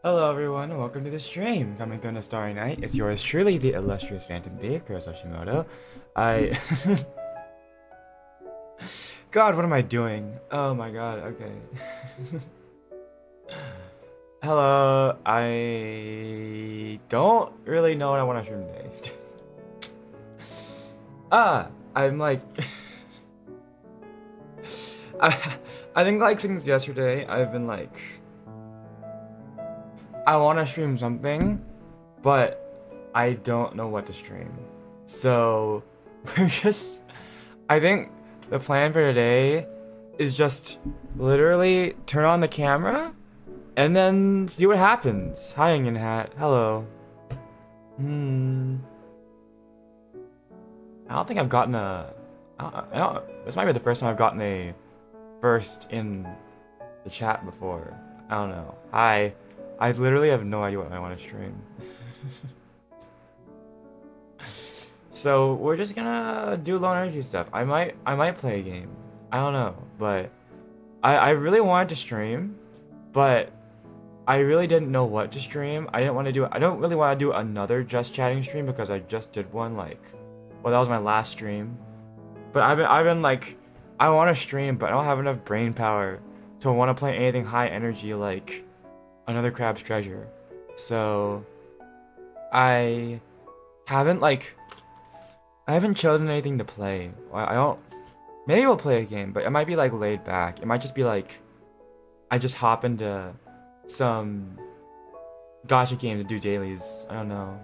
Hello everyone, and welcome to the stream. Coming through on a starry night, it's yours truly, the illustrious Phantom Thief, Kurtis Hashimoto. God, what am I doing? Oh my god, okay. Hello, I don't really know what I want to stream today. I'm like... I think like since yesterday, I've been like... I want to stream something, but I don't know what to stream. So, I think the plan for today is just literally turn on the camera and then see what happens. Hi, Onion Hat. Hello. I don't think I've gotten a... this might be the first time I've gotten a first in the chat before. I don't know. Hi. I literally have no idea what I want to stream. So we're just gonna do low energy stuff. I might play a game. I don't know, but I really wanted to stream, but I really didn't know what to stream. I don't really want to do another just chatting stream because I just did one that was my last stream. But I've been like, I want to stream, but I don't have enough brain power to want to play anything high energy like another Crab's Treasure. So I haven't chosen anything to play. I don't. Maybe we'll play a game, but it might be like laid back. It might just be like I just hop into some gacha game to do dailies. I don't know.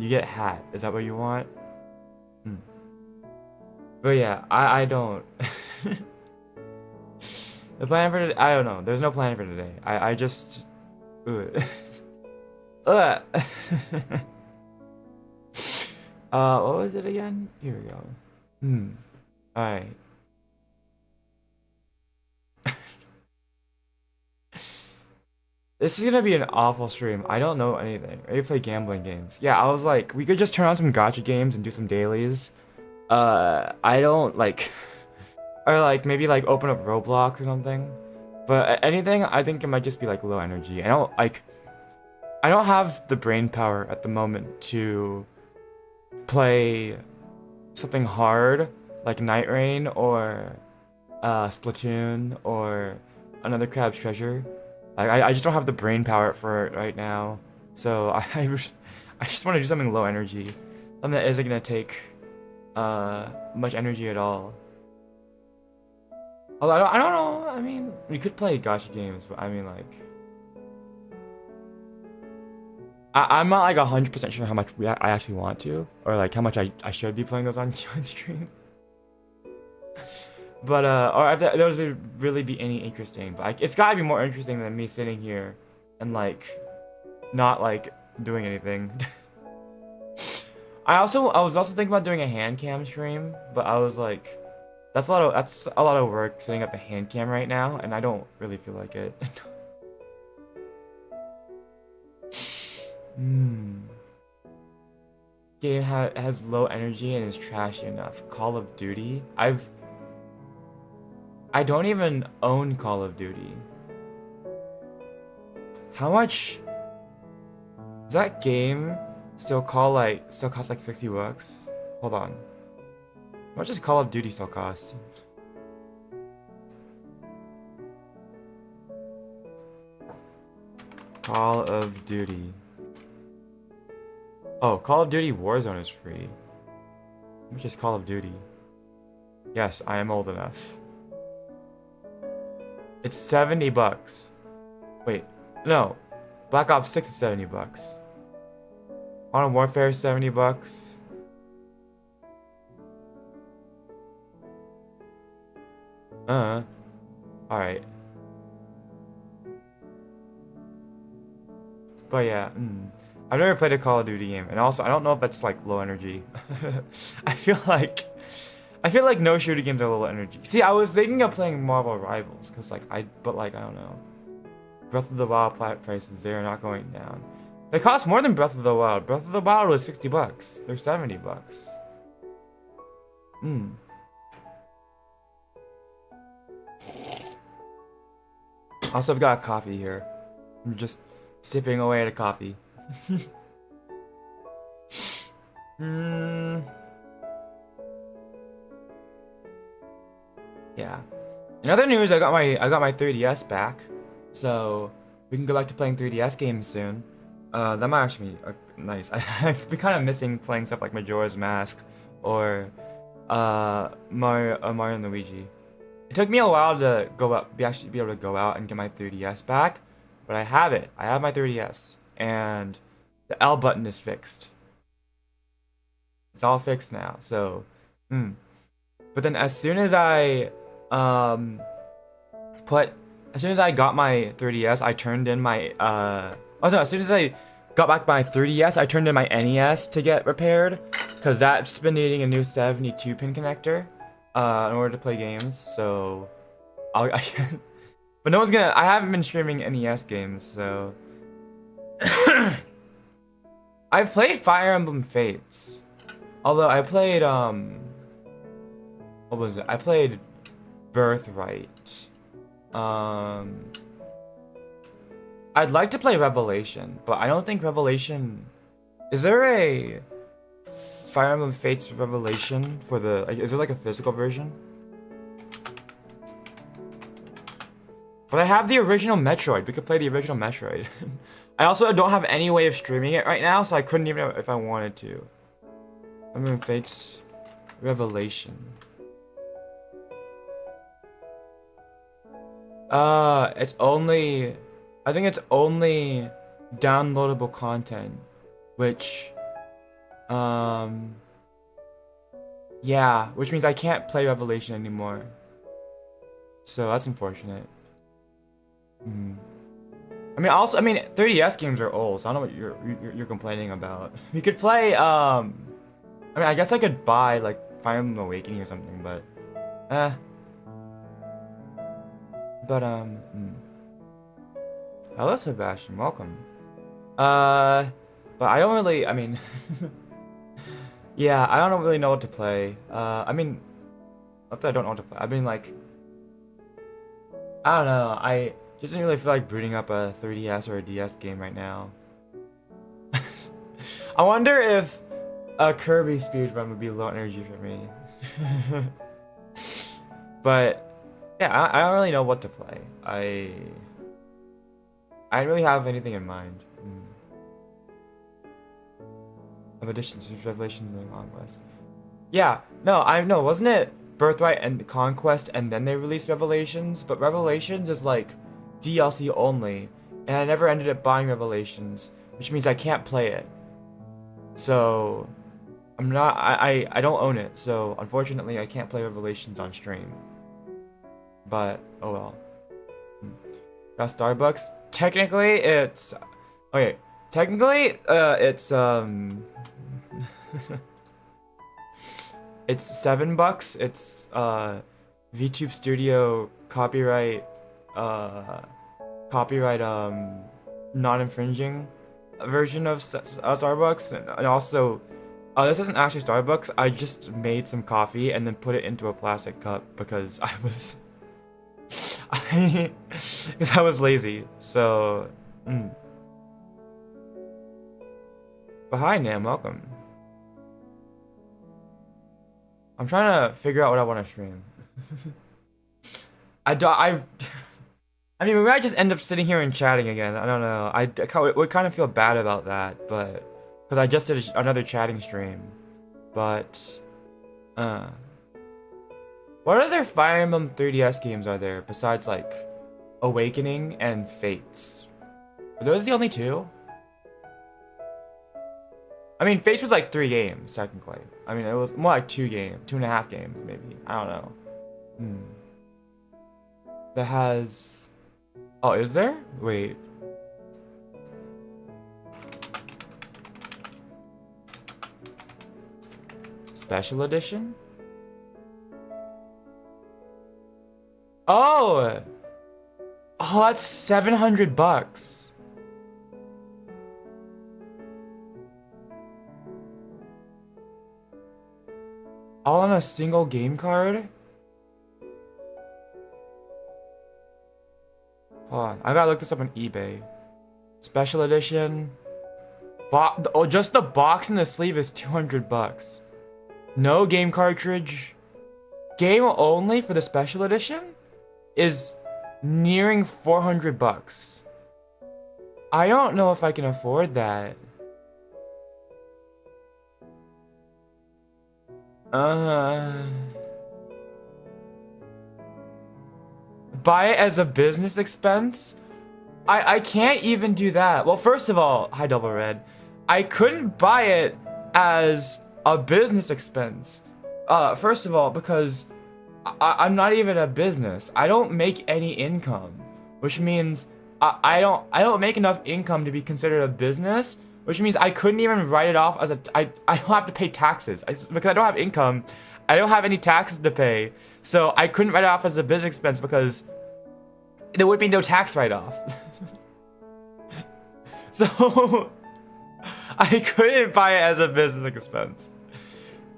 You get hat. Is that what you want? But yeah, I don't. The plan for today, I don't know. There's no plan for today. I just. What was it again? Here we go. Alright. This is gonna be an awful stream. I don't know anything. I play gambling games. Yeah, I was like, we could just turn on some gacha games and do some dailies. I don't like, or like maybe like open up Roblox or something. But anything, I think it might just be like low energy. I don't have the brain power at the moment to play something hard like Night Rain or Splatoon or another Crab's Treasure. I just don't have the brain power for it right now. So I just want to do something low energy, something that isn't gonna take much energy at all. Although I don't know. I mean, we could play gacha games, but I mean like. I'm not like 100% sure how much I actually want to, or like how much I should be playing those on stream. But or if those would really be any interesting. But it's gotta be more interesting than me sitting here and like not like doing anything. I was also thinking about doing a hand cam stream, but I was like, that's a lot of work setting up a hand cam right now, and I don't really feel like it. Game has low energy and is trashy enough. Call of Duty? I don't even own Call of Duty. How much does that game still cost like $60? Hold on. How much does Call of Duty still cost? Call of Duty. Oh, Call of Duty Warzone is free. How much is Call of Duty? Yes, I am old enough. It's $70. Wait, no. Black Ops 6 is $70. Modern Warfare is $70. Alright. But yeah, I've never played a Call of Duty game, and also I don't know if that's like low energy. I feel like no shooting games are low energy. See, I was thinking of playing Marvel Rivals, cause but I don't know. Breath of the Wild prices, they're not going down. They cost more than Breath of the Wild. Breath of the Wild was $60. They're $70. Also, I've got a coffee here. I'm just sipping away at a coffee. Yeah. In other news, I got my 3DS back, so we can go back to playing 3DS games soon. That might actually be nice. I've been kind of missing playing stuff like Majora's Mask or Mario and Luigi. It took me a while to actually be able to go out and get my 3DS back, but I have it. I have my 3DS, and the L button is fixed. It's all fixed now. So, But then as soon as I got my 3DS, I turned in my as soon as I got back my 3DS, I turned in my NES to get repaired, because that's been needing a new 72 pin connector in order to play games. So but no one's gonna. I haven't been streaming NES games, so I've played Fire Emblem Fates. Although I played what was it? I played Birthright. I'd like to play Revelation, but I don't think Revelation. Is there a Fire Emblem Fates Revelation for the? Is there like a physical version? But I have the original Metroid. We could play the original Metroid. I also don't have any way of streaming it right now, so I couldn't even if I wanted to. Fire Emblem Fates Revelation. It's only, I think it's only downloadable content, which, yeah, which means I can't play Revelation anymore. So that's unfortunate. I mean, 3DS games are old, so I don't know what you're complaining about. We could play, I mean, I guess I could buy like Fire Emblem Awakening or something, but, hello Sebastian, welcome. But I don't really, I mean, yeah, I don't really know what to play. I mean, not that I don't know what to play. I mean, like, I don't know. I just didn't really feel like booting up a 3DS or a DS game right now. I wonder if a Kirby speedrun would be low energy for me. But yeah, I don't really know what to play. I don't really have anything in mind. Of additions to Revelation and Conquest. Yeah, no, I know. Wasn't it Birthright and Conquest, and then they released Revelations? But Revelations is like DLC only, and I never ended up buying Revelations, which means I can't play it. So I'm not. I don't own it. So unfortunately, I can't play Revelations on stream. But oh well. Got Starbucks. Technically, it's okay. Technically, it's it's $7. It's VTube Studio copyright non-infringing version of Starbucks, and also this isn't actually Starbucks. I just made some coffee and then put it into a plastic cup because I was because I was lazy. So but hi Nam, welcome. I'm trying to figure out what I want to stream. I mean, we might just end up sitting here and chatting again. I don't know. I would kind of feel bad about that, but because I just did another chatting stream. But what other Fire Emblem 3DS games are there besides like Awakening and Fates? Are those the only two? I mean, Fates was like 3 games technically. I mean, it was more like 2.5 games maybe. I don't know. That has. Oh, is there? Wait. Special edition? Oh! Oh, that's $700. All on a single game card? Hold on. I gotta look this up on eBay. Special edition. Oh, just the box and the sleeve is 200 bucks. No game cartridge. Game only for the special edition is nearing 400 bucks. I don't know if I can afford that. Buy it as a business expense? I can't even do that. Well, first of all, hi Double Red. I couldn't buy it as a business expense. First of all, because I'm not even a business. I don't make any income, which means I don't make enough income to be considered a business, which means I couldn't even write it off as I don't have to pay taxes because I don't have income. I don't have any taxes to pay, so I couldn't write it off as a business expense because there would be no tax write-off. So I couldn't buy it as a business expense.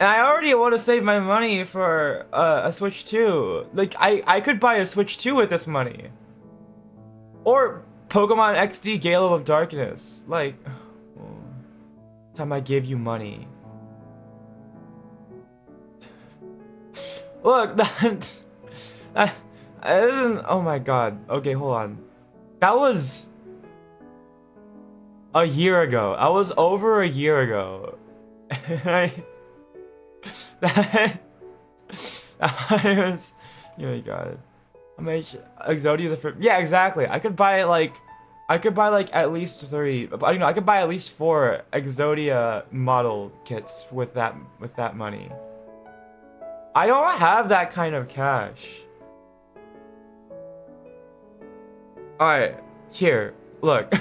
And I already want to save my money for a Switch 2. Like, I could buy a Switch 2 with this money. Or Pokemon XD Gale of Darkness. Like, time I give you money. Look, that isn't, oh my god. Okay, hold on. That was a year ago. I was over a year ago. I was, oh my god. How much Exodia's for? Yeah, exactly. I could buy like at least 3. But you know, I could buy at least 4 Exodia model kits with that money. I don't have that kind of cash. Alright, here, look.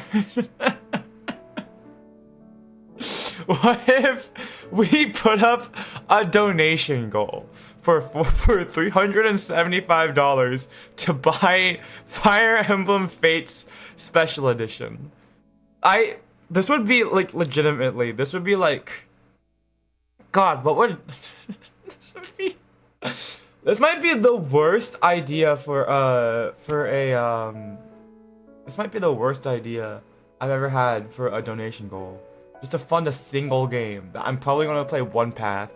What if we put up a donation goal for $375 to buy Fire Emblem Fates Special Edition? This would be like legitimately. This would be like, God, what would this would be? This might be the worst idea for a This might be the worst idea I've ever had for a donation goal. Just to fund a single game that I'm probably gonna play one path.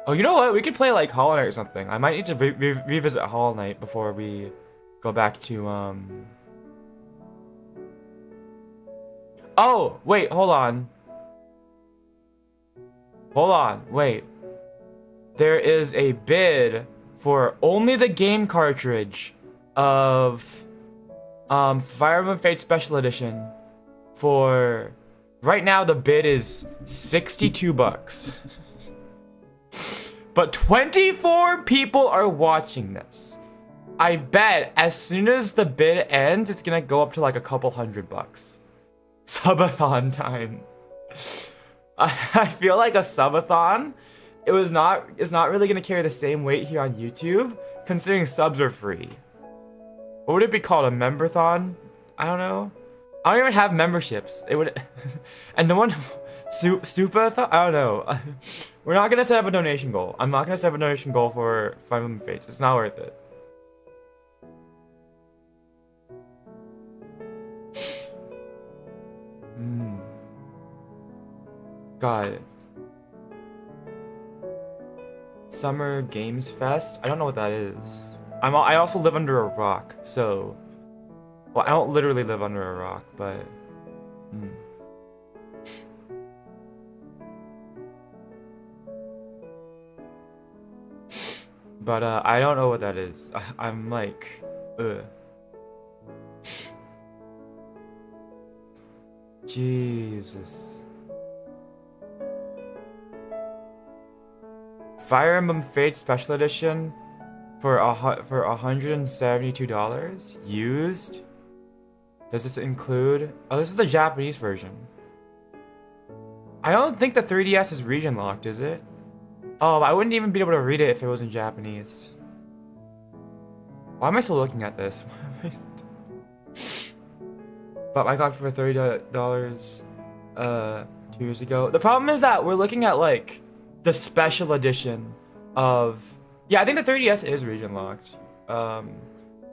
Oh, you know what? We could play like Hollow Knight or something. I might need to revisit Hollow Knight before we go back to Oh, wait, hold on. Hold on, wait. There is a bid for only the game cartridge of Fire Emblem Fates Special Edition. For right now, the bid is 62 bucks. But 24 people are watching this. I bet as soon as the bid ends, it's gonna go up to like a couple $100. Subathon time. I feel like a subathon. It's not really gonna carry the same weight here on YouTube, considering subs are free. What would it be called? A memberthon? I don't know. I don't even have memberships. It would, and no one, super. I don't know. We're not gonna set up a donation goal. I'm not gonna set up a donation goal for Fire Emblem Fates. It's not worth it. God. Summer Games Fest? I don't know what that is. I also live under a rock, so. Well, I don't literally live under a rock, but... But, I don't know what that is. I'm like... Jesus. Fire Emblem Fate Special Edition for $172? Used? Does this include... Oh, this is the Japanese version. I don't think the 3DS is region locked, is it? Oh, I wouldn't even be able to read it if it was in Japanese. Why am I still looking at this? Bought my copy for $30 2 years ago. The problem is that we're looking at like the special edition of... Yeah, I think the 3DS is region locked.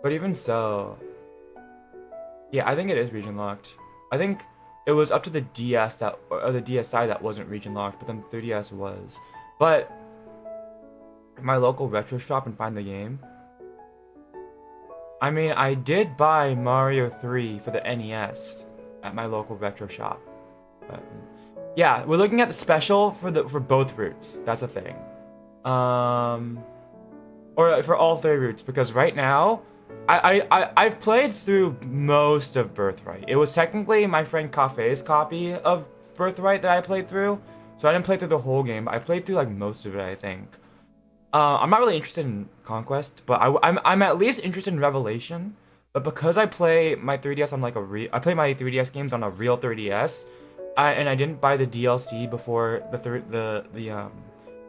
But even so, yeah, I think it is region locked. I think it was up to the DS that, or the DSi that wasn't region locked, but then 3DS was. But my local retro shop and find the game. I mean, I did buy Mario 3 for the NES at my local retro shop. But yeah, we're looking at the special for both routes. That's a thing. Or for all 3 routes, because right now I've played through most of Birthright. It was technically my friend Cafe's copy of Birthright that I played through, so I didn't play through the whole game. But I played through like most of it, I think. I'm not really interested in Conquest, but I'm at least interested in Revelation. But because I play my 3DS on like I play my 3DS games on a real 3DS, and I didn't buy the DLC before the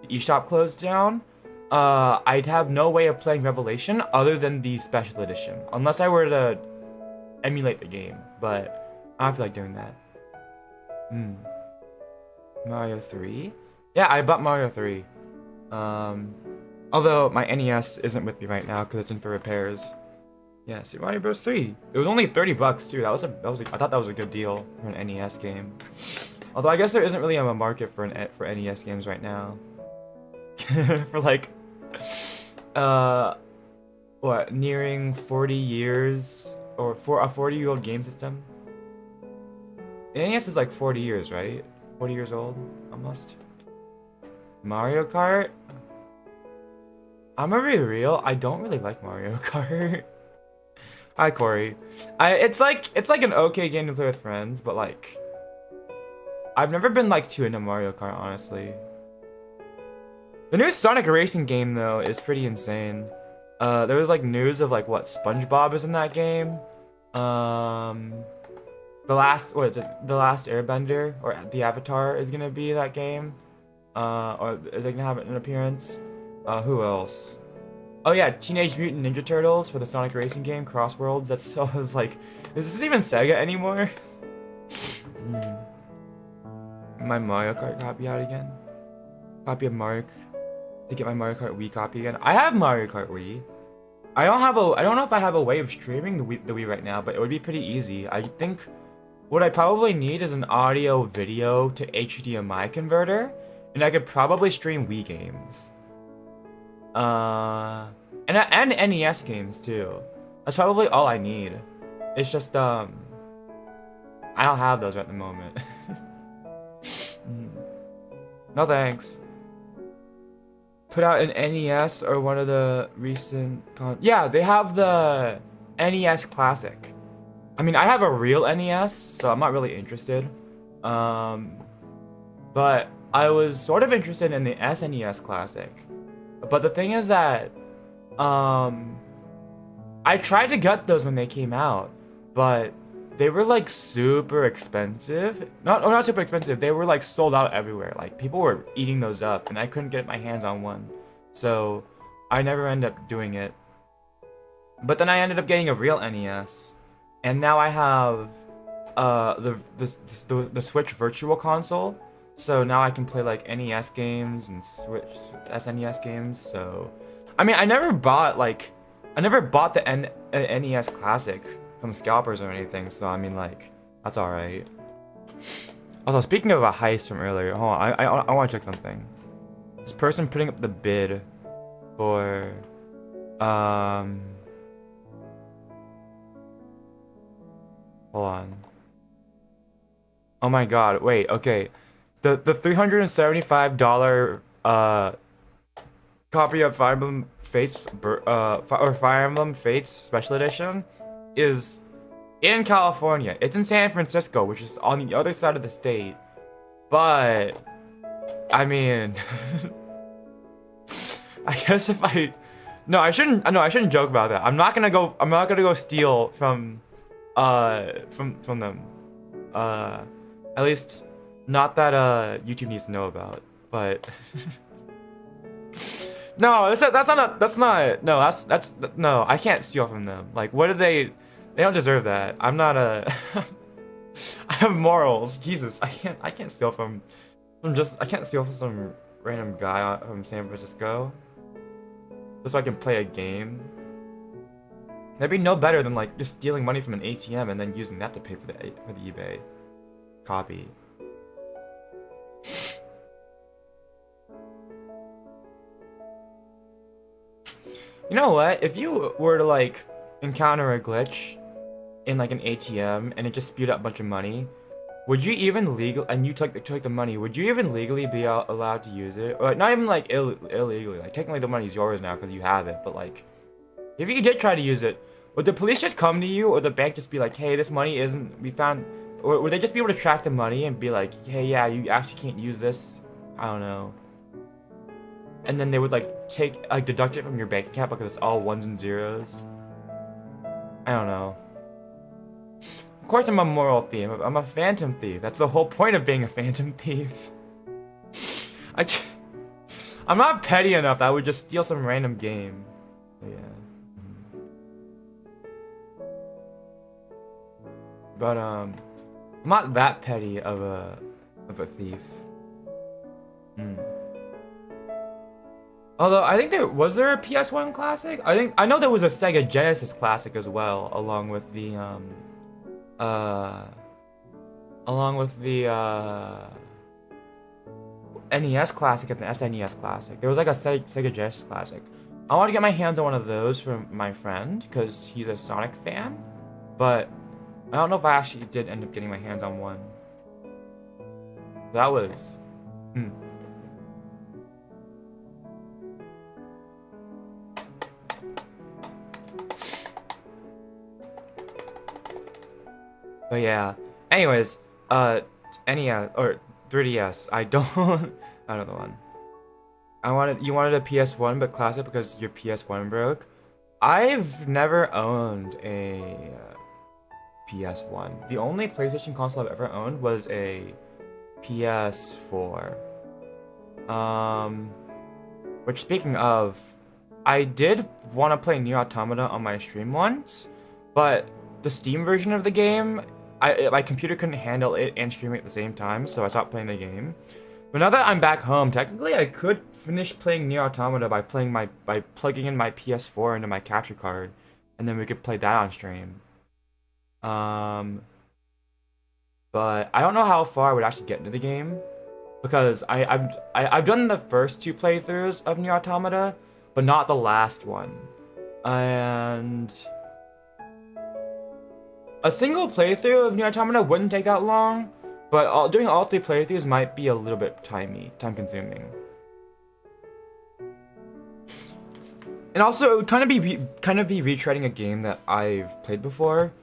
eShop closed down. I'd have no way of playing Revelation other than the special edition, unless I were to emulate the game. But I don't feel like doing that. Mario 3? Yeah, I bought Mario 3. Although my NES isn't with me right now because it's in for repairs. Yeah, Super Mario Bros. 3. It was only $30 too. I thought that was a good deal for an NES game. Although I guess there isn't really a market for NES games right now. For like, what, nearing 40 years or for a 40-year-old game system. NES is like 40 years, right? 40 years old, almost. Mario Kart. I'm gonna be real. I don't really like Mario Kart. Hi, Corey. It's like an okay game to play with friends, but like, I've never been like too into Mario Kart, honestly. The new Sonic Racing game though is pretty insane. There was like news of like what SpongeBob is in that game. The last Airbender or the Avatar is gonna be that game. Or is it gonna have an appearance? Who else? Oh yeah, Teenage Mutant Ninja Turtles for the Sonic Racing game, Crossworlds. That's, I was like, is this even Sega anymore? My Mario Kart copy out again. Copy of Mario to get my Mario Kart Wii copy again. I have Mario Kart Wii. I don't know if I have a way of streaming the Wii right now, but it would be pretty easy. I think what I probably need is an audio video to HDMI converter, and I could probably stream Wii games. And NES games too. That's probably all I need. It's just I don't have those at the moment. No thanks. Put out an NES or one of the recent yeah, they have the NES Classic. I mean, I have a real NES, so I'm not really interested. But I was sort of interested in the SNES Classic. But the thing is that I tried to get those when they came out, but they were like super expensive. Not super expensive. They were like sold out everywhere. Like people were eating those up, and I couldn't get my hands on one. So I never ended up doing it. But then I ended up getting a real NES, and now I have the Switch Virtual Console. So now I can play like NES games and Switch SNES games. So I mean, I never bought the NES Classic from scalpers or anything, so I mean, like, that's alright. Also, speaking of a heist from earlier, hold on, I want to check something. This person putting up the bid for, hold on. Oh my god, wait, okay. The $375, copy of Fire Emblem Fates, or Fire Emblem Fates Special Edition is in California. It's in San Francisco, which is on the other side of the state. But I mean, I guess if I shouldn't joke about that. I'm not gonna go steal from them. At least not that YouTube needs to know about. But no, no, I can't steal from them. Like, what did they don't deserve that. I'm not a I have morals. Jesus, I can't steal from some random guy from San Francisco just so I can play a game. That'd be no better than like just stealing money from an ATM and then using that to pay for the eBay copy. You know what? If you were to like encounter a glitch in like an ATM and it just spewed out a bunch of money, would you even and you took the money, would you even legally be allowed to use it? Or not even like illegally, like technically the money's yours now because you have it, but like if you did try to use it, would the police just come to you or the bank just be like, hey, this money isn't, we found, or would they just be able to track the money and be like, hey, yeah, you actually can't use this? I don't know. And then they would like deduct it from your bank account because it's all ones and zeros. I don't know. Of course I'm a moral thief. I'm a phantom thief. That's the whole point of being a phantom thief. I'm not petty enough that I would just steal some random game. Yeah. But I'm not that petty of a thief. Although I think was there a PS1 classic? I know there was a Sega Genesis classic as well, along with the NES classic and the SNES classic. There was like a Sega Genesis classic. I want to get my hands on one of those from my friend because he's a Sonic fan, but I don't know if I actually did end up getting my hands on one. That was But yeah. Anyways, NES or 3DS. I don't. Another one. You wanted a PS1 but classic because your PS1 broke. I've never owned a PS1. The only PlayStation console I've ever owned was a PS4. Which speaking of, I did want to play Nier Automata on my stream once, but the Steam version of the game, my computer couldn't handle it and stream it at the same time, so I stopped playing the game. But now that I'm back home, technically I could finish playing Nier Automata by plugging in my PS4 into my capture card, and then we could play that on stream. But I don't know how far I would actually get into the game, because I've done the first 2 playthroughs of Nier Automata, but not the last one. And a single playthrough of Nier Automata wouldn't take that long, but doing all 3 playthroughs might be a little bit time consuming. And also, it would kind of be retreading a game that I've played before,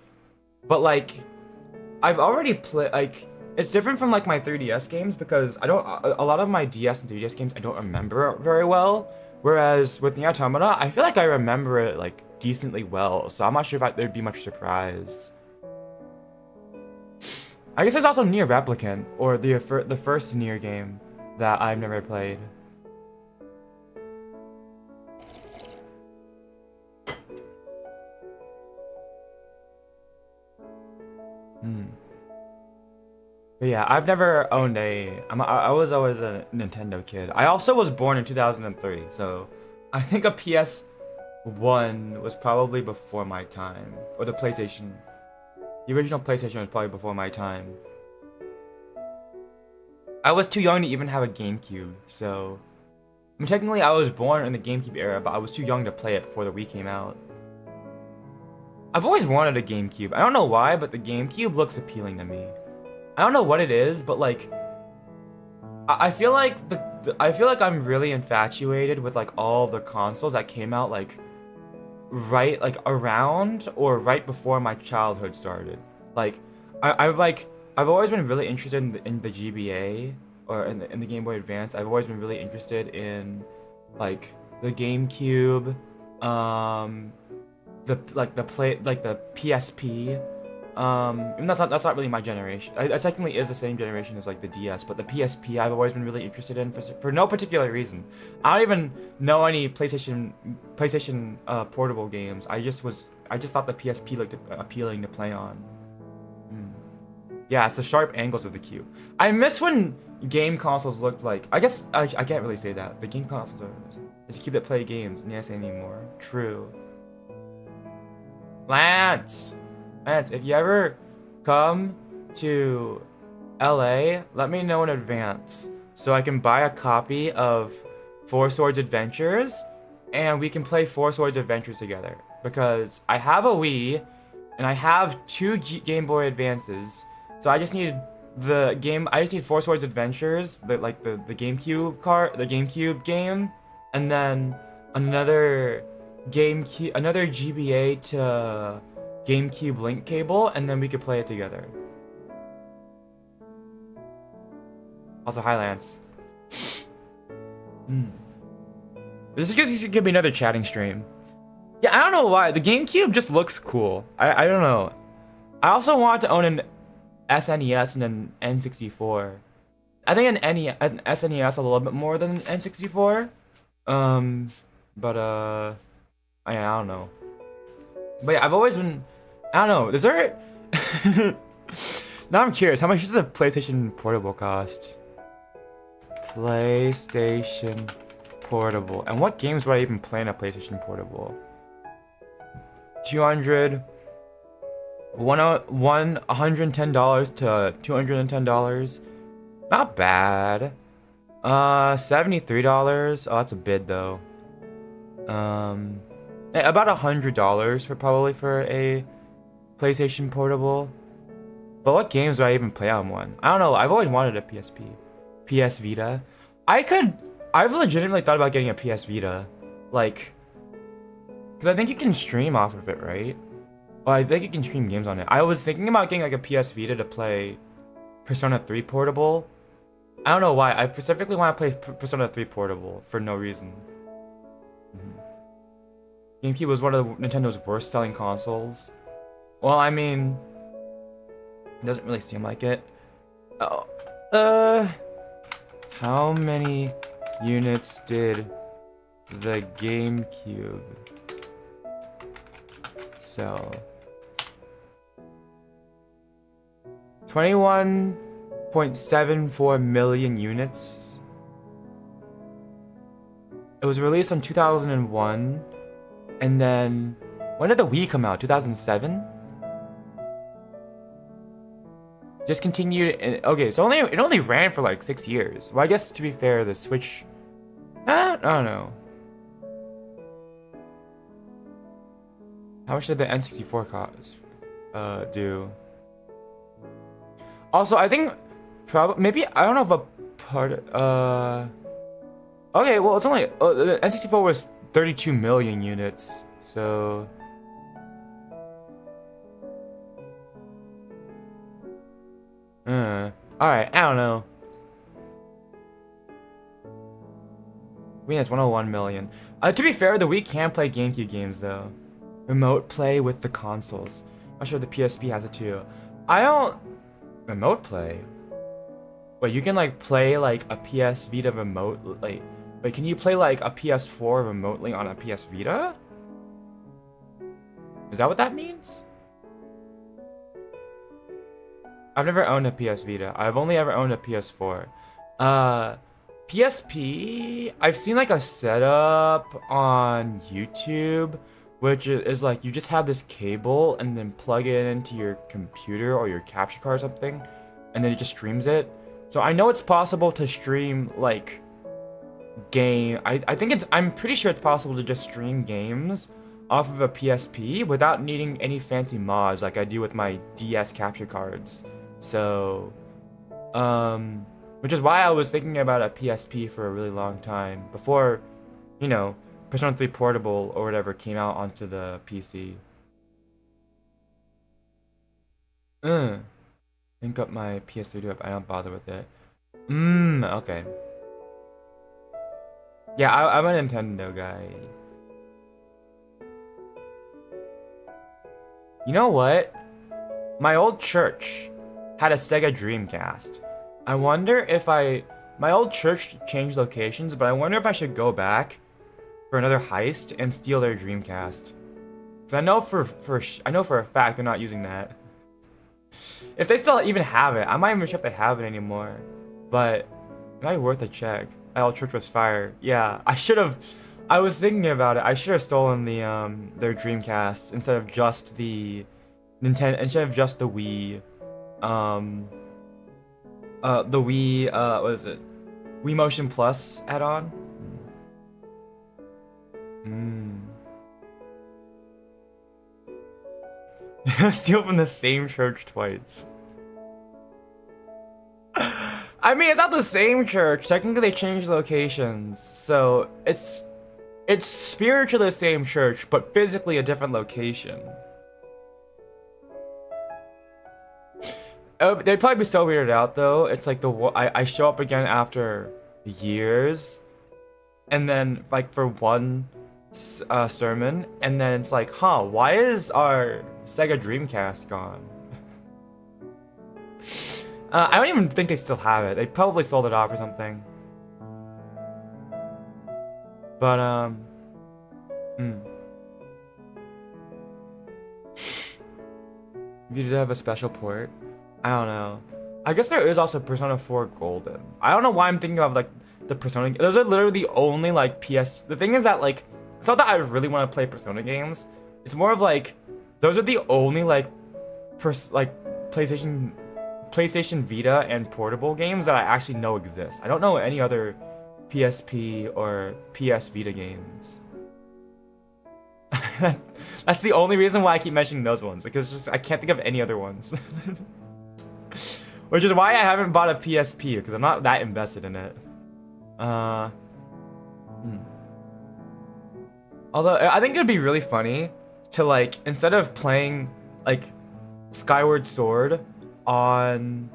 but like, I've already played, like, it's different from like my 3DS games because a lot of my DS and 3DS games I don't remember very well, whereas with Nier Automata, I feel like I remember it like decently well, so I'm not sure if there'd be much surprise. I guess there's also Nier Replicant, or the first Nier game that I've never played. But yeah, I've never owned I was always a Nintendo kid. I also was born in 2003, so I think a PS1 was probably before my time, or the PlayStation. The original PlayStation was probably before my time. I was too young to even have a GameCube, so I mean, technically I was born in the GameCube era, but I was too young to play it before the Wii came out. I've always wanted a GameCube. I don't know why, but the GameCube looks appealing to me. I don't know what it is, but like, I feel like I feel like I'm really infatuated with like all the consoles that came out like around or right before my childhood started. Like, I've always been really interested in the GBA or in the Game Boy Advance. I've always been really interested in like the GameCube, the PSP. Even that's not really my generation. It technically is the same generation as like the DS, but the PSP I've always been really interested in for no particular reason. I don't even know any PlayStation portable games. I just thought the PSP looked appealing to play on. Yeah, it's the sharp angles of the cube. I miss when game consoles looked like. I guess I can't really say that. The game consoles are it's a cube that play games. Yes, anymore. True. Lance, if you ever come to LA, let me know in advance so I can buy a copy of Four Swords Adventures and we can play Four Swords Adventures together. Because I have a Wii and I have two Game Boy Advances, so I just need I just need Four Swords Adventures, the GameCube game, and then another GBA to GameCube link cable, and then we could play it together. Also, hi Lance. This is just gonna be another chatting stream. Yeah, I don't know why. The GameCube just looks cool. I don't know. I also want to own an SNES and an N64. I think an SNES a little bit more than an N64. But I don't know. But yeah, I've always been. I don't know. Is there? Now I'm curious. How much does a PlayStation Portable cost? PlayStation Portable. And what games would I even play in a PlayStation Portable? $110 to $210. Not bad. $73. Oh, that's a bid though. About $100 for a PlayStation Portable. But what games do I even play on one? I don't know. I've always wanted a PS Vita. I've legitimately thought about getting a PS Vita, like, because I think you can stream off of it, right? Well, I think you can stream games on it. I was thinking about getting like a PS Vita to play Persona 3 Portable. I don't know why. I specifically want to play Persona 3 Portable for no reason. GameCube was one of Nintendo's worst selling consoles. Well, I mean, it doesn't really seem like it. How many units did the GameCube sell? 21.74 million units. It was released in 2001, and then when did the Wii come out? 2007. Just continued. Okay, so it only ran for like 6 years. Well, I guess to be fair, the Switch. I don't know. How much did the N64 cost? Do? Also, I think maybe I don't know if a part. Okay, well it's only the N64 was 32 million units, so. Alright, I don't know. Wii has 101 million. To be fair, the Wii can play GameCube games though. Remote play with the consoles. I'm sure the PSP has it too. I don't. Remote play? Wait, you can like play like a PS Vita remote. Wait, can you play like a PS4 remotely on a PS Vita? Is that what that means? I've never owned a PS Vita. I've only ever owned a PS4. PSP, I've seen like a setup on YouTube, which is like you just have this cable and then plug it into your computer or your capture card or something, and then it just streams it. So I know it's possible to stream like I'm pretty sure it's possible to just stream games off of a PSP without needing any fancy mods like I do with my DS capture cards. So, which is why I was thinking about a PSP for a really long time before, you know, Persona 3 Portable or whatever came out onto the PC. Link up my PS3 to it, I don't bother with it. Okay. Yeah, I'm a Nintendo guy. You know what? My old church had a Sega Dreamcast. I wonder if my old church changed locations, but I wonder if I should go back for another heist and steal their Dreamcast. Cause I know for a fact they're not using that. If they still even have it, I'm not even sure if they have it anymore. But it might be worth a check. My old church was fire. Yeah, I should have I was thinking about it. I should have stolen their Dreamcast instead of just the Nintendo, instead of just the Wii. The Wii, what is it? Wii Motion Plus add-on. Steal from the same church twice. I mean, it's not the same church. Technically, they changed locations, so it's spiritually the same church, but physically a different location. Oh, they'd probably be so weirded out though. It's like I show up again after years, and then like for one sermon, and then it's like, huh, why is our Sega Dreamcast gone? I don't even think they still have it. They probably sold it off or something. But you did have a special port. I don't know. I guess there is also Persona 4 Golden. I don't know why I'm thinking of like the Persona. Those are literally the only like PS. The thing is that like it's not that I really want to play Persona games. It's more of like those are the only like PlayStation Vita and portable games that I actually know exist. I don't know any other PSP or PS Vita games. That's the only reason why I keep mentioning those ones, because just I can't think of any other ones. Which is why I haven't bought a PSP, because I'm not that invested in it. Although I think it'd be really funny to like, instead of playing like Skyward Sword on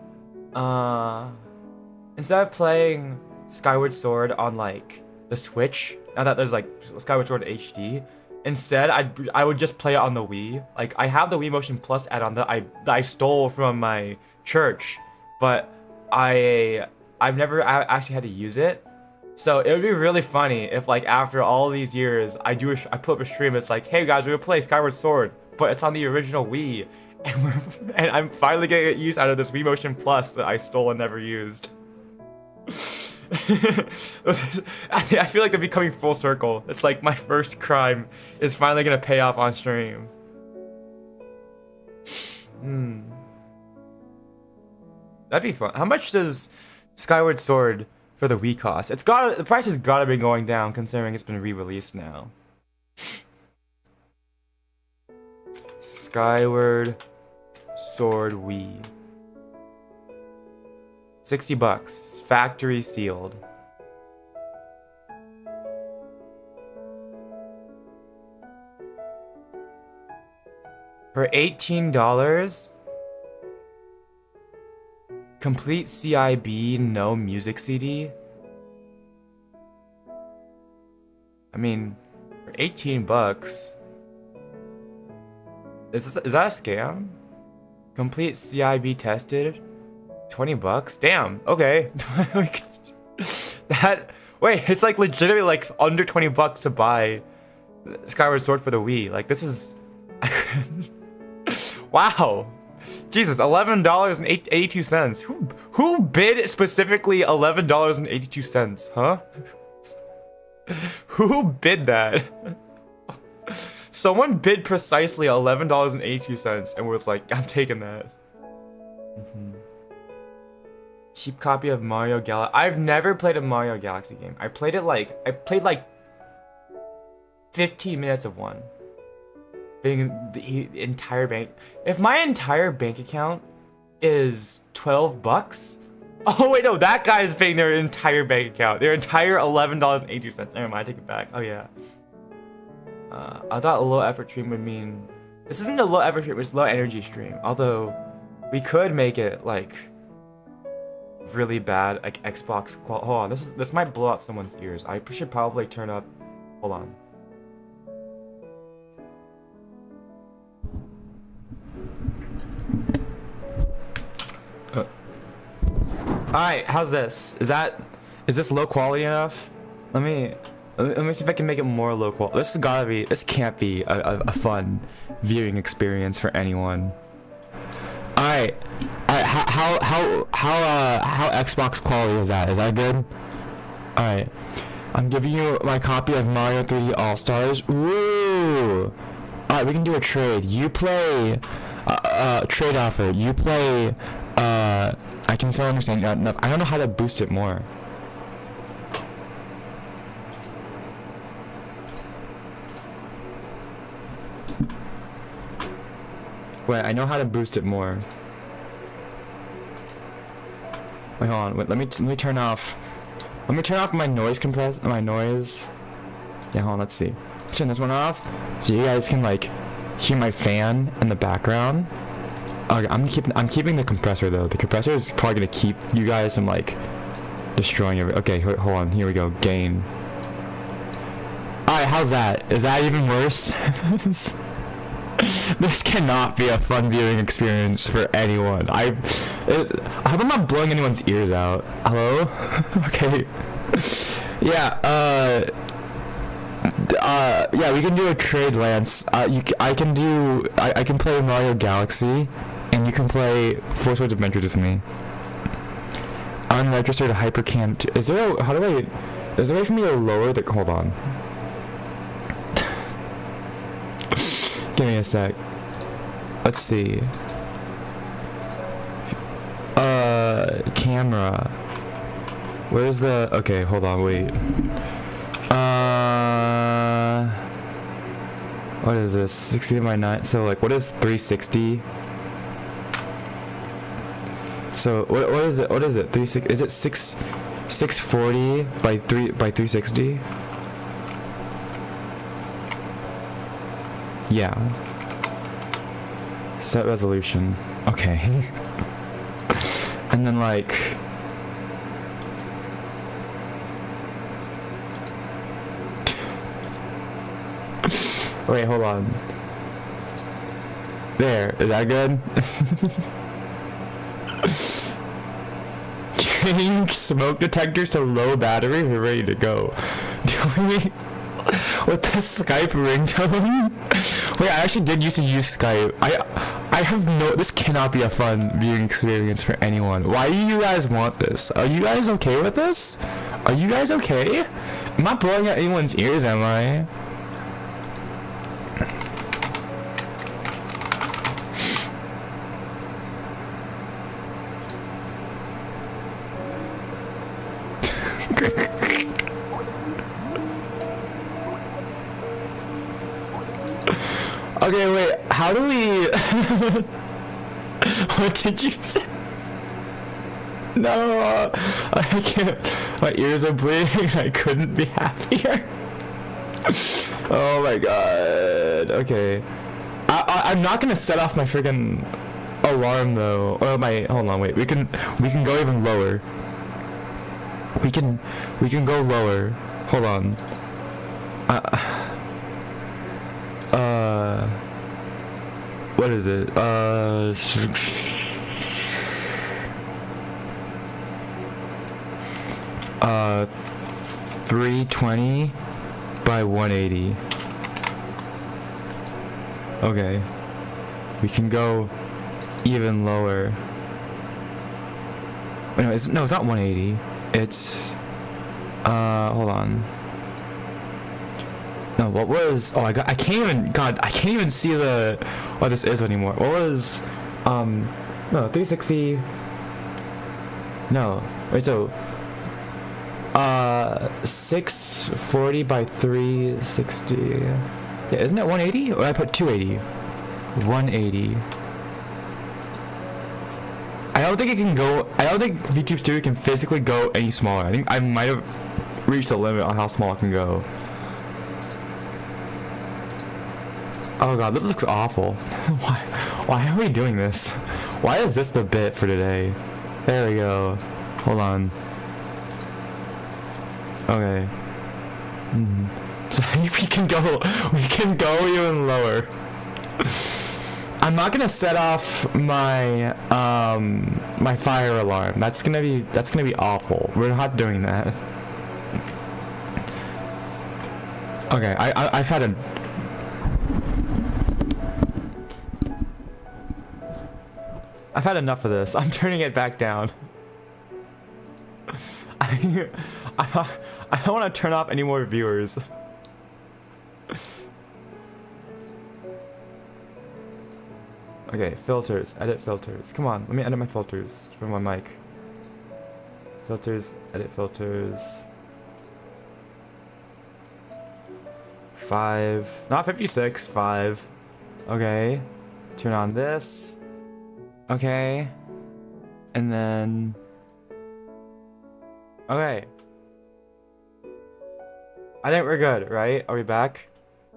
like the Switch, now that there's like Skyward Sword HD, instead I would just play it on the Wii. Like I have the Wii Motion Plus add-on that I stole from my church, but I've never actually had to use it. So it would be really funny if like after all these years I put up a stream. It's like, hey guys, we're gonna play Skyward Sword, but it's on the original Wii, and I'm finally getting use out of this Wii Motion Plus that I stole and never used. I feel like they're becoming full circle. It's like my first crime is finally gonna pay off on stream. That'd be fun. How much does Skyward Sword for the Wii cost? The price has gotta be going down considering it's been re-released now. Skyward Sword Wii. $60. It's factory sealed. For $18, complete CIB, no music CD. I mean, for $18, is that a scam? Complete CIB tested, $20. Damn. Okay. Wait, it's like legitimately like under $20 to buy Skyward Sword for the Wii. Like this is, wow. Jesus, $11.82. Who bid specifically $11.82? Huh? Who bid that? Someone bid precisely $11.82 and was like, I'm taking that. Cheap copy of Mario Galaxy. I've never played a Mario Galaxy game. I played like 15 minutes of one. Being the entire bank. If my entire bank account is $12. Oh wait, no, that guy is paying their entire bank account. Their entire $11.82. Never mind, I take it back. Oh yeah. I thought a low effort stream would mean this isn't a low effort stream, it's low energy stream. Although we could make it like really bad, like Xbox qual. Hold on, this might blow out someone's ears. I should probably turn up. Hold on. Alright, how's this? Is this low quality enough? Let me see if I can make it more low quality. This can't be a fun viewing experience for anyone. Alright, how Xbox quality is that? Is that good? Alright, I'm giving you my copy of Mario 3D All-Stars. Ooh! Alright, we can do a trade. You play... trade offer. You play... I can still understand enough. I don't know how to boost it more. Wait, I know how to boost it more. Wait, hold on. Wait, let me turn off. Let me turn off my noise my noise. Yeah, hold on. Let's see. Let's turn this one off, so you guys can like hear my fan in the background. Okay, I'm keeping the compressor though. The compressor is probably gonna keep you guys from like destroying everything. Okay, hold on. Here we go. Gain. Alright, how's that? Is that even worse? This cannot be a fun viewing experience for anyone. I hope I'm not blowing anyone's ears out. Hello? Okay. Yeah, yeah, we can do a trade, Lance. I can play Mario Galaxy, and you can play Four Swords Adventures with me. Unregistered hypercam. Is there a way for me to lower the? Hold on. Give me a sec. Let's see. Camera. Where's the? Okay, hold on. Wait. What is this? 60 by 9. So like, what is 360? So what is it? What is it? 360? Is it 640 by 360? Yeah. Set resolution. Okay. And then like wait, hold on. There, is that good? Change smoke detectors to low battery. We're ready to go. Do we? With the Skype ringtone? Wait, I actually did used to use Skype. I have no... This cannot be a fun viewing experience for anyone. Why do you guys want this? Are you guys okay with this? Are you guys okay? I'm not blowing out anyone's ears, am I? Okay, wait, how do we... What did you say? No, I can't. My ears are bleeding. I couldn't be happier. Oh my god. Okay. I'm not gonna set off my freaking alarm though. Or my... Hold on, wait. We can go even lower. We can go lower. Hold on. What is it? 320 by 180. Okay. We can go even lower. Wait, no, it's not 180. It's hold on. No, what was... Oh, I can't even see what this is anymore. What was... No, 360... No. Wait, so... 640 by 360... Yeah, isn't it 180? Or I put 280? 180. I don't think it can go... I don't think VTube Studio can physically go any smaller. I think I might have reached the limit on how small it can go. Oh god, this looks awful. Why are we doing this? Why is this the bit for today? There we go. Hold on. Okay. We can go even lower. I'm not gonna set off my my fire alarm. That's gonna be awful. We're not doing that. Okay, I've had a... I've had enough of this. I'm turning it back down. I don't want to turn off any more viewers. Okay, filters. Edit filters. Come on, let me edit my filters for my mic. Filters. Edit filters. 5. Not 56. 5. Okay. Turn on this. Okay. And then... Okay. I think we're good, right? Are we back?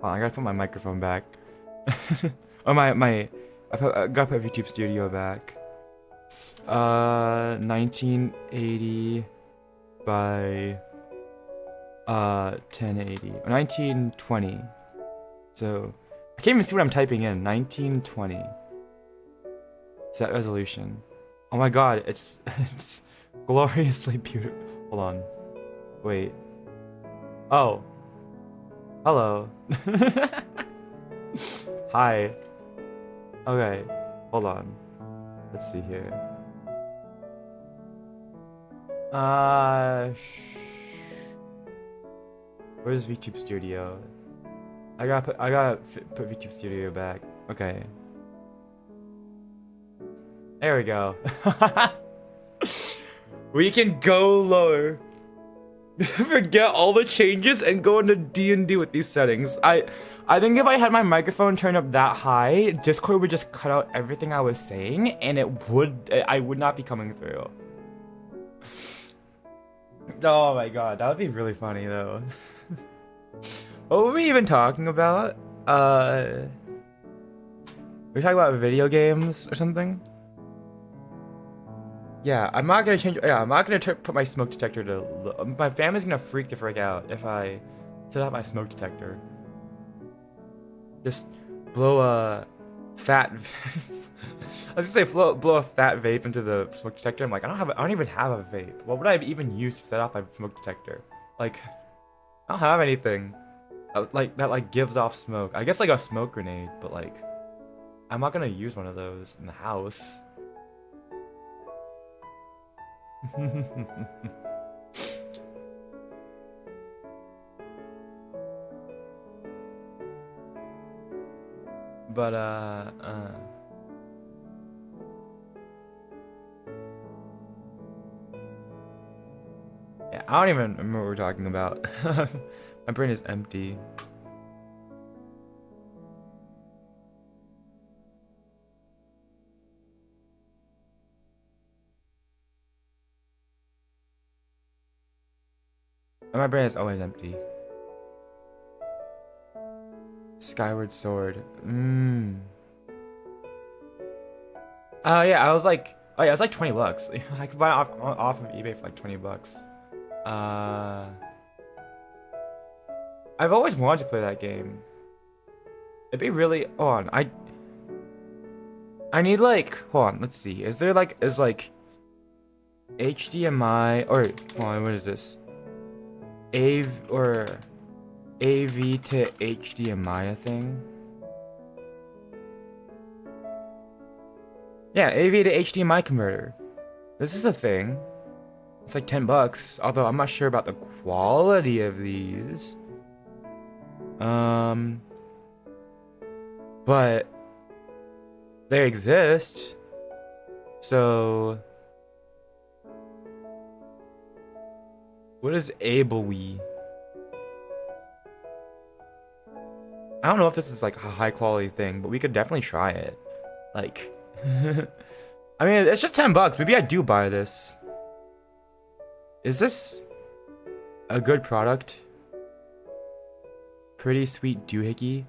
Oh, I gotta put my microphone back. Oh, I gotta put YouTube Studio back. 1980 by 1080. 1920. So I can't even see what I'm typing in. 1920. Set resolution. Oh my god, it's gloriously beautiful. Hold on. Wait. Oh. Hello. Hi. Okay. Hold on. Let's see here. Where's VTube Studio? I gotta put VTube Studio back. Okay. There we go. We can go lower. Forget all the changes and go into D&D with these settings. I think if I had my microphone turned up that high, Discord would just cut out everything I was saying, and I would not be coming through. Oh my god, that would be really funny though. What were we even talking about? We're talking about video games or something? Yeah, I'm not gonna change. Yeah, I'm not gonna put my smoke detector to. My family's gonna freak the frick out if I set up my smoke detector. Just blow a fat. I was gonna say blow a fat vape into the smoke detector. I'm like, I don't even have a vape. What would I even use to set off my smoke detector? Like, I don't have anything that gives off smoke. I guess like a smoke grenade, but like, I'm not gonna use one of those in the house. But yeah, I don't even remember what we're talking about. My brain is empty. And my brain is always empty. Skyward Sword. Yeah, I was like, oh yeah, it's like 20 bucks. I could buy it off of eBay for like 20 bucks. I've always wanted to play that game. It'd be really, hold on, I need like, hold on, let's see. Is HDMI, or, hold on, what is this? AV to HDMI a thing? Yeah, AV to HDMI converter. This is a thing. It's like 10 bucks, although I'm not sure about the quality of these. But they exist. So what is AbleWii? I don't know if this is like a high quality thing, but we could definitely try it. Like, I mean, it's just 10 bucks. Maybe I do buy this. Is this a good product? Pretty sweet doohickey.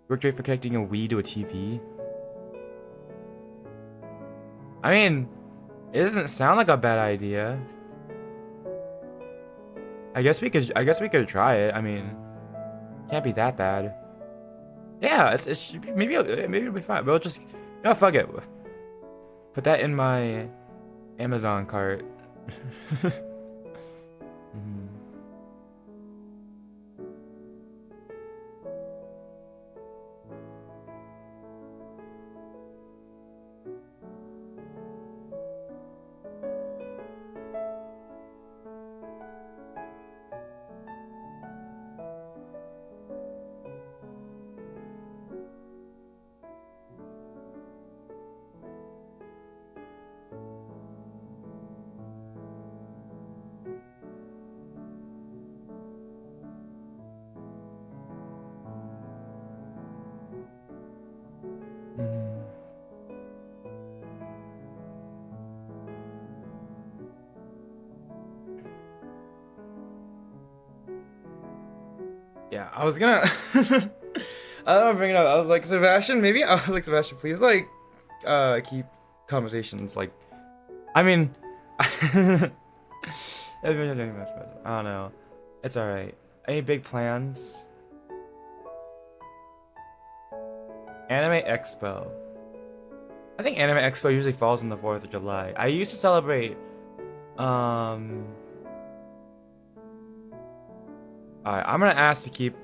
Worked great for connecting a Wii to a TV. I mean, it doesn't sound like a bad idea. I guess we could try it. I mean, can't be that bad. Yeah, it should be, maybe it'll be fine. We'll just, fuck it. Put that in my Amazon cart. Yeah, I was gonna. I don't bring it up. I was like, Sebastian, maybe I was like, Sebastian, please like, keep conversations like. I mean, I don't know. It's all right. Any big plans? Anime Expo. I think Anime Expo usually falls on the 4th of July. I used to celebrate. Alright, I'm gonna ask to keep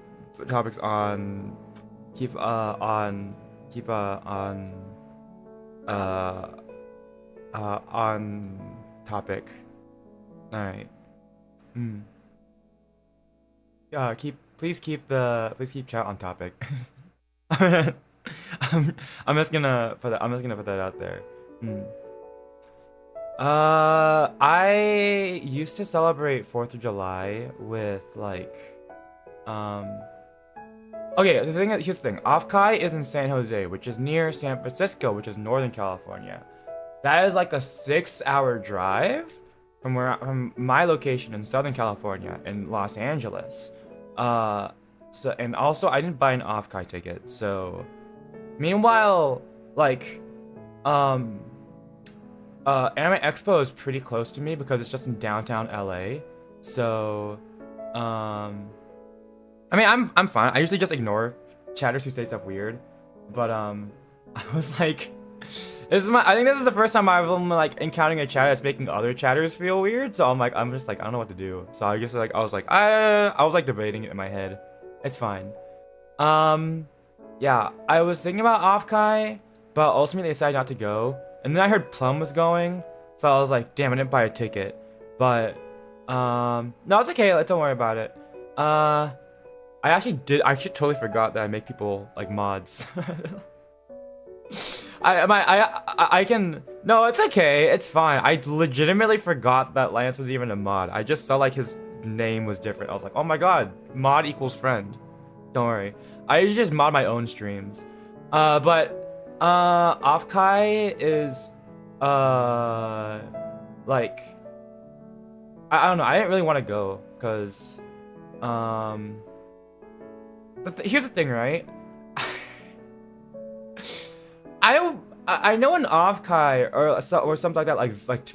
topics on. On topic. Alright. Please keep chat on topic. I'm just gonna put that out there. I used to celebrate 4th of July with like okay, here's the thing. Offkai is in San Jose, which is near San Francisco, which is Northern California. That is like a 6-hour drive from my location in Southern California in Los Angeles. So and also I didn't buy an Offkai ticket. So meanwhile, like Anime Expo is pretty close to me because it's just in downtown LA. So I mean, I'm fine. I usually just ignore chatters who say stuff weird, but I was like, I think this is the first time I've like encountering a chatter that's making other chatters feel weird. So I'm just like, I don't know what to do. So I was like debating it in my head. It's fine. Yeah, I was thinking about Offkai, but ultimately I decided not to go. And then I heard Plum was going, so I was like, damn, I didn't buy a ticket. But no, it's okay. Don't worry about it. I actually totally forgot that I make people like mods. I can, no, it's okay, it's fine. I legitimately forgot that Lance was even a mod. I just saw like his name was different. I was like, oh my god, mod equals friend. Don't worry. I usually just mod my own streams. But Offkai is like I don't know. I didn't really want to go because but here's the thing, right? I know an Offkai or something like that, like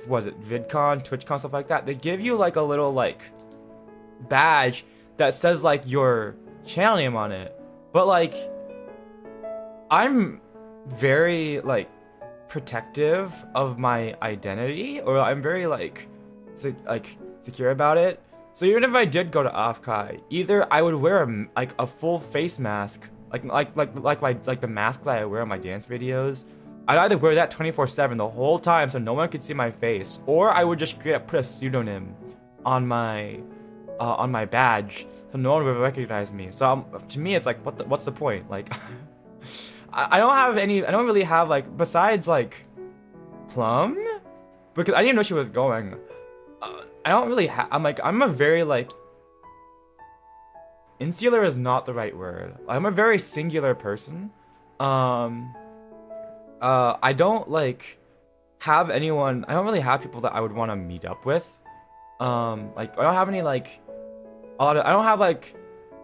was it VidCon, TwitchCon, stuff like that. They give you like a little like badge that says like your channel name on it, but like I'm very like protective of my identity, or I'm very like secure about it. So even if I did go to Offkai, either I would wear a full face mask, like the mask that I wear on my dance videos. I'd either wear that 24/7 the whole time so no one could see my face, or I would just straight up put a pseudonym on my badge so no one would recognize me. So to me, it's like, what's the point? Like, I don't really have like, besides like Plum, because I didn't know she was going. I don't really have. I'm a very like. Insular is not the right word. I'm a very singular person. I don't like have anyone. I don't really have people that I would want to meet up with. Like I don't have any like. I don't have like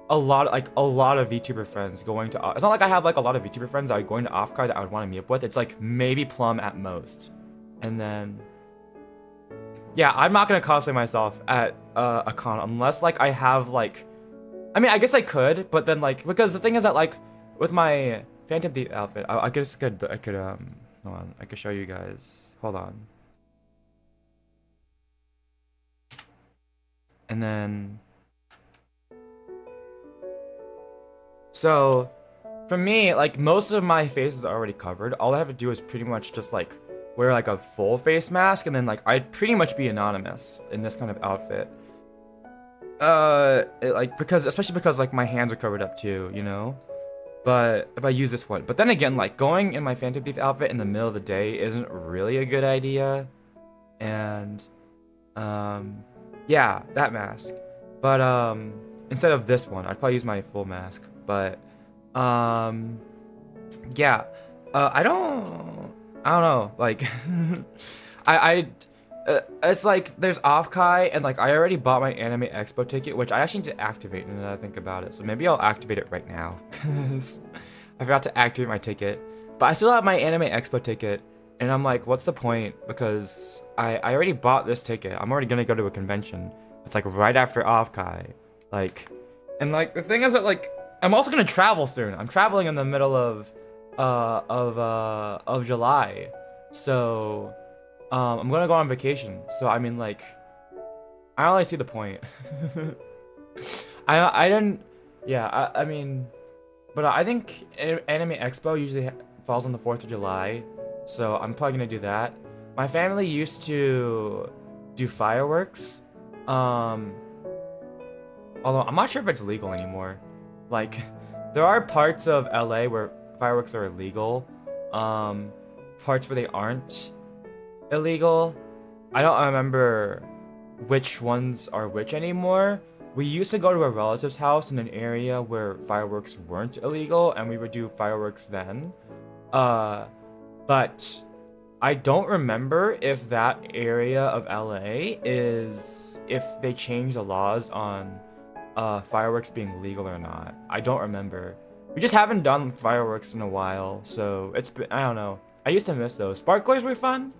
a lot of VTuber friends going to. It's not like I have like a lot of VTuber friends that are going to Offkai that I would want to meet up with. It's like maybe Plum at most, and then. Yeah, I'm not gonna cosplay myself at a con unless like I have like. I mean, I guess I could, but then like because the thing is that like with my Phantom Thief outfit, I guess I could hold on, I could show you guys. Hold on. And then so for me, like most of my face is already covered. All I have to do is pretty much just like wear like a full face mask, and then like I'd pretty much be anonymous in this kind of outfit. Especially because like my hands are covered up too, you know. But if I use this one, but then again, like going in my Phantom Thief outfit in the middle of the day isn't really a good idea. And yeah, that mask. But instead of this one, I'd probably use my full mask. But yeah, I don't know. Like it's like there's Offkai, and like I already bought my Anime Expo ticket, which I actually need to activate now that I think about it. So maybe I'll activate it right now, because I forgot to activate my ticket. But I still have my Anime Expo ticket, and I'm like, what's the point? Because I already bought this ticket. I'm already gonna go to a convention. It's like right after Offkai, like, and like the thing is that like I'm also gonna travel soon. I'm traveling in the middle of July, so I'm gonna go on vacation. So I mean, like, I don't really see the point. I didn't, yeah. I mean, but I think Anime Expo usually falls on the 4th of July, so I'm probably gonna do that. My family used to do fireworks, although I'm not sure if it's legal anymore. Like, there are parts of LA where fireworks are illegal, parts where they aren't illegal. I don't remember which ones are which anymore. We used to go to a relative's house in an area where fireworks weren't illegal, and we would do fireworks then. But I don't remember if that area of LA if they changed the laws on fireworks being legal or not. I don't remember. We just haven't done fireworks in a while, so it's been, I don't know. I used to miss those. Sparklers were fun.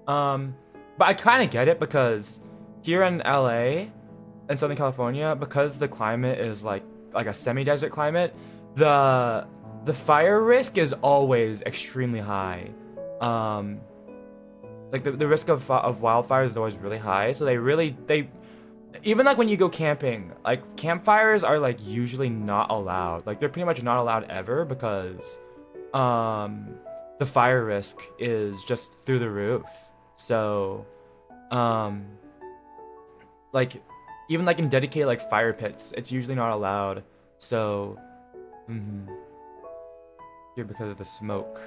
But I kind of get it, because here in LA, in Southern California, because the climate is like a semi-desert climate, the fire risk is always extremely high. Like the risk of wildfires is always really high. So they even like when you go camping, like campfires are like usually not allowed. Like they're pretty much not allowed ever, because the fire risk is just through the roof. So like even like in dedicated like fire pits, it's usually not allowed. So here because of the smoke.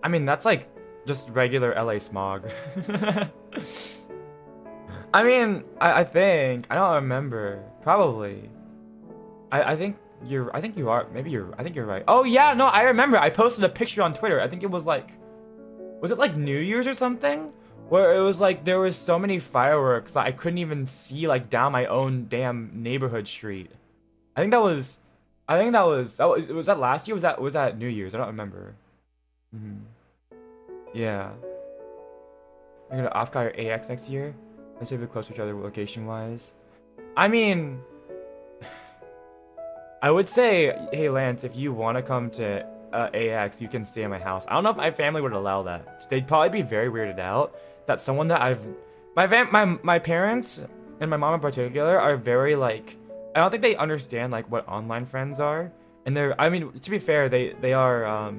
I mean, that's like just regular LA smog. I mean, I think, I don't remember. Probably. I think you are. I think you're right. Oh yeah, no, I remember. I posted a picture on Twitter. I think it was like, was it like New Year's or something? Where it was like there was so many fireworks that I couldn't even see like down my own damn neighborhood street. I think that was was that last year? Was that New Year's? I don't remember. Yeah. I'm gonna Offkai or AX next year. Let's say we're close to each other location wise. I mean, I would say, hey Lance, if you want to come to AX, you can stay in my house. I don't know if my family would allow that. They'd probably be very weirded out that someone that my parents and my mom in particular are very like, I don't think they understand like what online friends are, and I mean, to be fair, they are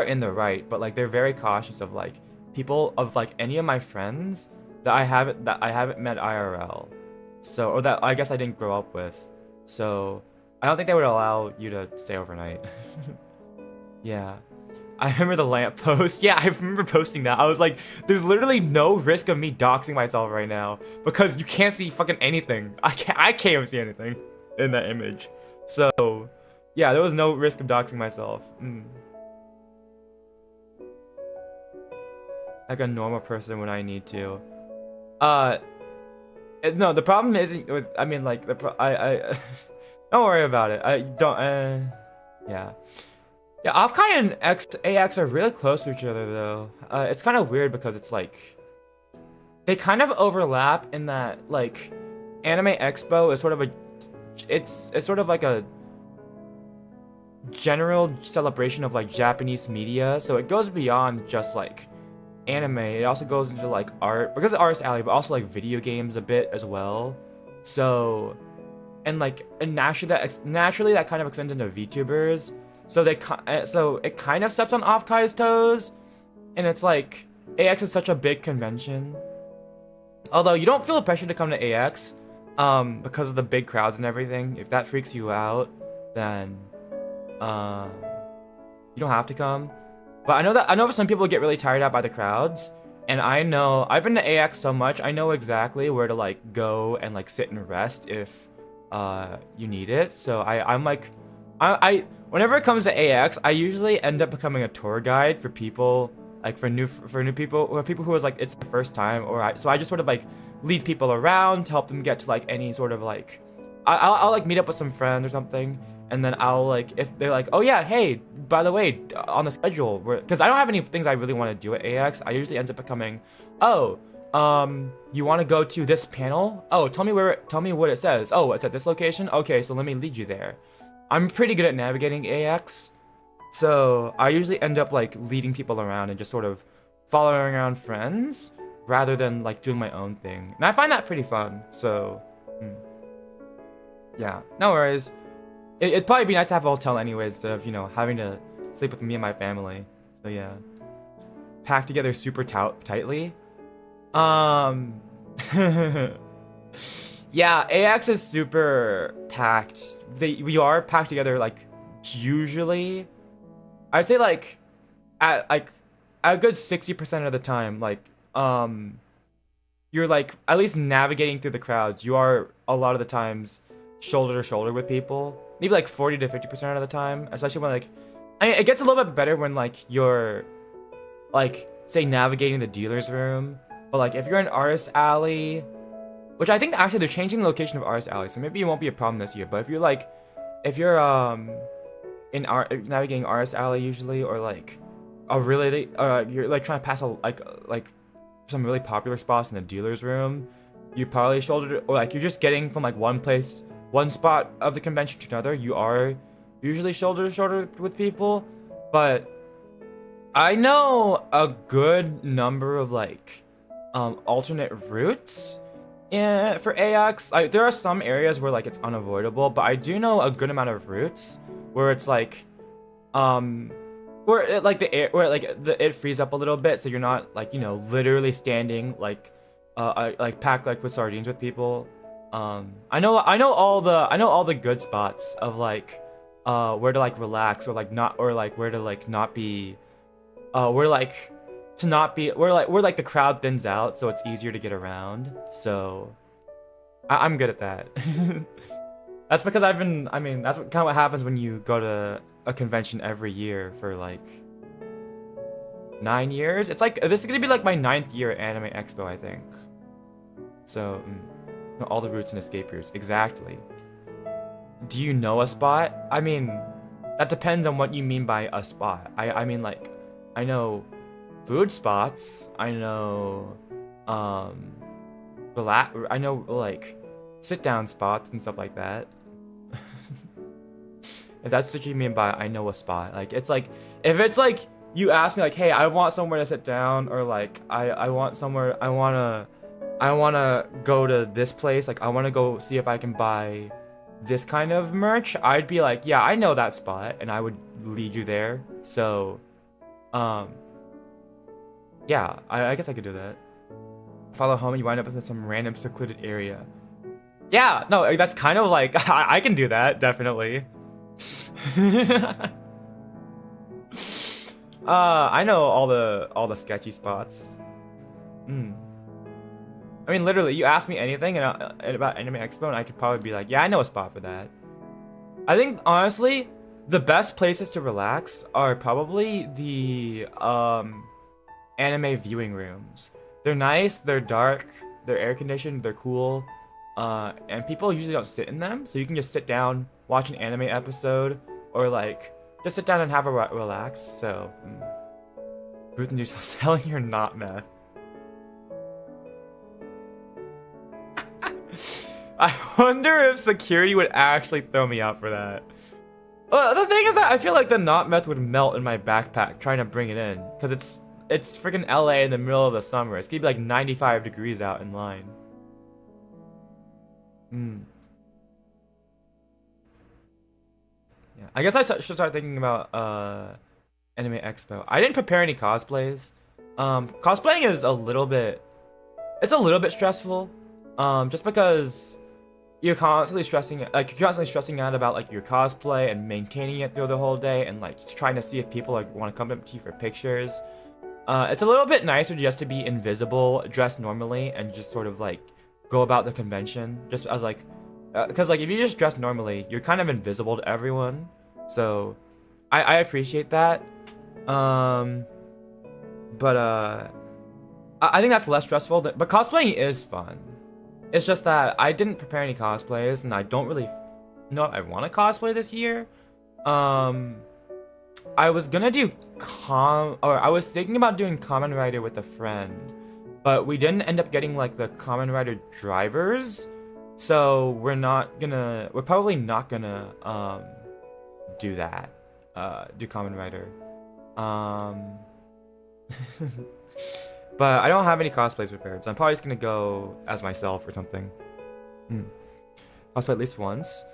in the right, but like they're very cautious of like people of like any of my friends that I haven't met IRL, so, or that I guess I didn't grow up with, so I don't think they would allow you to stay overnight. Yeah. I remember the lamppost. Yeah, I remember posting that. I was like, there's literally no risk of me doxing myself right now, because you can't see fucking anything. I can't even see anything in that image. So, yeah, there was no risk of doxing myself. Like a normal person when I need to. No, the problem isn't with, I mean, like, I don't worry about it. I don't, yeah. Yeah, Offkai and AX are really close to each other, though. It's kind of weird because it's like, they kind of overlap in that, like, Anime Expo is sort of it's sort of like a general celebration of, like, Japanese media, so it goes beyond just, like, anime. It also goes into, like, art, because of Artist Alley, but also, like, video games a bit as well. So, and, like, and naturally that kind of extends into VTubers. So it kind of steps on Offkai's toes, and it's like, AX is such a big convention. Although you don't feel the pressure to come to AX, because of the big crowds and everything. If that freaks you out, then you don't have to come. But I know some people get really tired out by the crowds, and I know I've been to AX so much, I know exactly where to like go and like sit and rest if you need it. So I'm like, whenever it comes to AX, I usually end up becoming a tour guide for people like for new people or people who was like it's the first time, so I just sort of like lead people around to help them get to like any sort of like I'll like meet up with some friends or something, and then I'll like if they're like, oh yeah, hey, by the way, on the schedule, because I don't have any things I really want to do at AX, I usually ends up becoming, oh, you want to go to this panel? Oh, tell me what it says. Oh, it's at this location. Okay, so let me lead you there. I'm pretty good at navigating AX, so I usually end up like leading people around and just sort of following around friends rather than like doing my own thing, and I find that pretty fun. So yeah, no worries. It'd probably be nice to have a hotel anyways, instead of, you know, having to sleep with me and my family. So yeah, packed together super tightly. Yeah, AX is super packed. We are packed together like usually. I'd say like at a good 60% of the time, like you're like at least navigating through the crowds. You are a lot of the times shoulder to shoulder with people. Maybe like 40 to 50% of the time, especially when like, I mean, it gets a little bit better when like you're like, say, navigating the dealer's room, but like if you're in Artist Alley, which I think actually they're changing the location of Artist Alley, so maybe it won't be a problem this year. But if you're navigating Artist Alley usually, or like you're like trying to pass like some really popular spots in the dealer's room, you probably shoulder, or like you're just getting from like one spot of the convention to another, you are usually shoulder to shoulder with people. But I know a good number of like alternate routes for AX. There are some areas where like it's unavoidable, but I do know a good amount of routes where it's like where it frees up a little bit, so you're not like, you know, literally standing like packed like with sardines with people. I know all the good spots of like where to like relax, or like not, or like where to like not be where like to not be where like the crowd thins out, so it's easier to get around. So I'm good at that. That's because that's kind of what happens when you go to a convention every year for like 9 years. It's like, this is gonna be like my 9th year at Anime Expo, I think. So all the routes and escape routes, exactly. Do you know a spot? I mean, that depends on what you mean by a spot. I mean, like, I know food spots. I know I know like sit down spots and stuff like that. If that's what you mean by I know a spot, like, it's like, if it's like you ask me like, hey, I want somewhere to sit down, or like I want somewhere, I wanna go to this place, like I wanna go see if I can buy this kind of merch, I'd be like, yeah, I know that spot, and I would lead you there. So yeah, I guess I could do that. Follow home, you wind up in some random secluded area. Yeah, no, like, that's kind of like, I can do that, definitely. I know all the sketchy spots. I mean, literally, you ask me anything about Anime Expo, and I could probably be like, yeah, I know a spot for that. I think, honestly, the best places to relax are probably the anime viewing rooms. They're nice, they're dark, they're air conditioned, they're cool, and people usually don't sit in them, so you can just sit down, watch an anime episode, or like just sit down and have a relax. So Ruth and yourself selling your not meth. I wonder if security would actually throw me out for that. Well, the thing is that I feel like the not meth would melt in my backpack trying to bring it in, because it's freaking LA in the middle of the summer. It's gonna be like 95 degrees out in line. Yeah, I guess I should start thinking about Anime Expo. I didn't prepare any cosplays. Cosplaying is a little bit stressful. Just because you're constantly stressing out about like your cosplay and maintaining it through the whole day, and like trying to see if people like want to come up to you for pictures. It's a little bit nicer just to be invisible, dressed normally, and just sort of like go about the convention just as like, because like if you just dress normally, you're kind of invisible to everyone. So I appreciate that. But I think that's less stressful. But cosplaying is fun. It's just that I didn't prepare any cosplays, and I don't really know if I want to cosplay this year. I was gonna do I was thinking about doing Kamen Rider with a friend, but we didn't end up getting like the Kamen Rider drivers, so we're probably not gonna do that. Do Kamen Rider. But I don't have any cosplays prepared, so I'm probably just gonna go as myself or something. Cosplay at least once.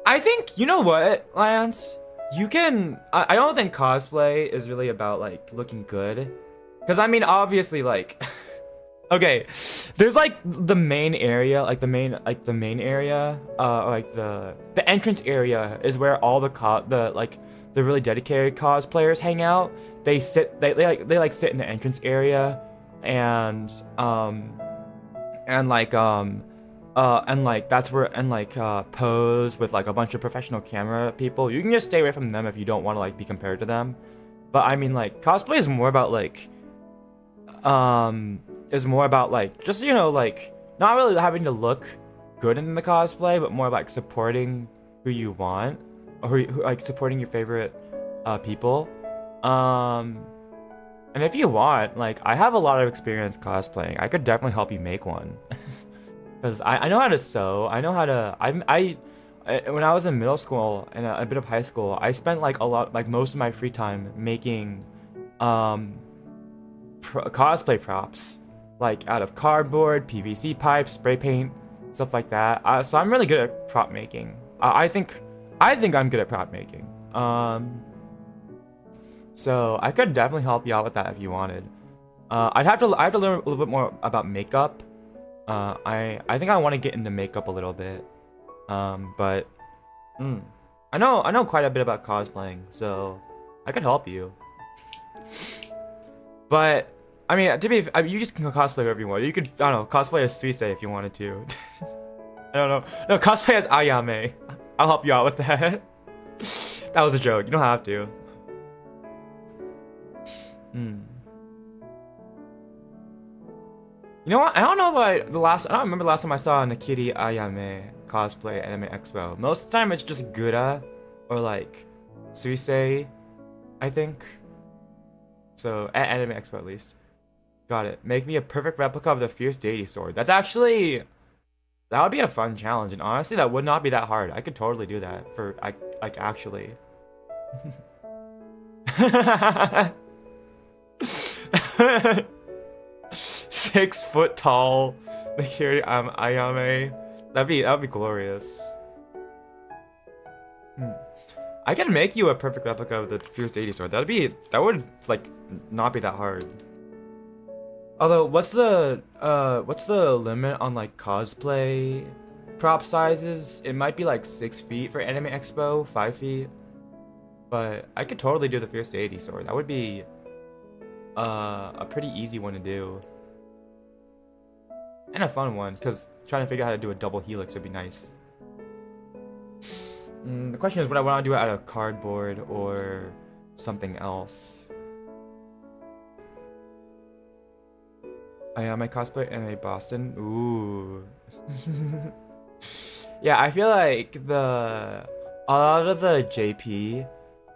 I think, you know what, Lance? You can, I don't think cosplay is really about like looking good. Cause I mean, obviously like, okay, there's like the main area, like the main area, like the entrance area is where all the really dedicated cosplayers hang out. They sit in the entrance area and that's where pose with like a bunch of professional camera people. You can just stay away from them if you don't want to like be compared to them. But I mean, like, cosplay is more about like just, you know, like not really having to look good in the cosplay, but more like supporting who you want, or who like supporting your favorite people. And if you want, like, I have a lot of experience cosplaying. I could definitely help you make one. Because I know how to sew. I know how to. When I was in middle school and a bit of high school, I spent like most of my free time making cosplay props, like out of cardboard, PVC pipe, spray paint, stuff like that. So I'm really good at prop making. I think I'm good at prop making. So I could definitely help you out with that if you wanted. I have to learn a little bit more about makeup. I think I want to get into makeup a little bit. But I know quite a bit about cosplaying, so I could help you. But I mean, you just can cosplay whoever you want. You could, I don't know, cosplay as Suisei if you wanted to. I don't know. No, cosplay as Ayame. I'll help you out with that. That was a joke. You don't have to. You know what? I don't remember the last time I saw a Nakiri Ayame cosplay at Anime Expo. Most of the time it's just Gura or like Suisei, I think. So at Anime Expo at least. Got it. Make me a perfect replica of the Fierce Deity sword. That would be a fun challenge, and honestly that would not be that hard. I could totally do that actually. 6 foot tall Nakiri Ayame. That'd be glorious. I can make you a perfect replica of the Fierce Deity sword. That would like not be that hard. Although what's the limit on like cosplay prop sizes? It might be like 6 feet for Anime Expo, 5 feet. But I could totally do the Fierce Deity sword. That would be a pretty easy one to do. And a fun one, because trying to figure out how to do a double helix would be nice. The question is, would I want to do it out of cardboard or something else? I am a cosplay in a Boston. Ooh. Yeah, I feel like a lot of the JP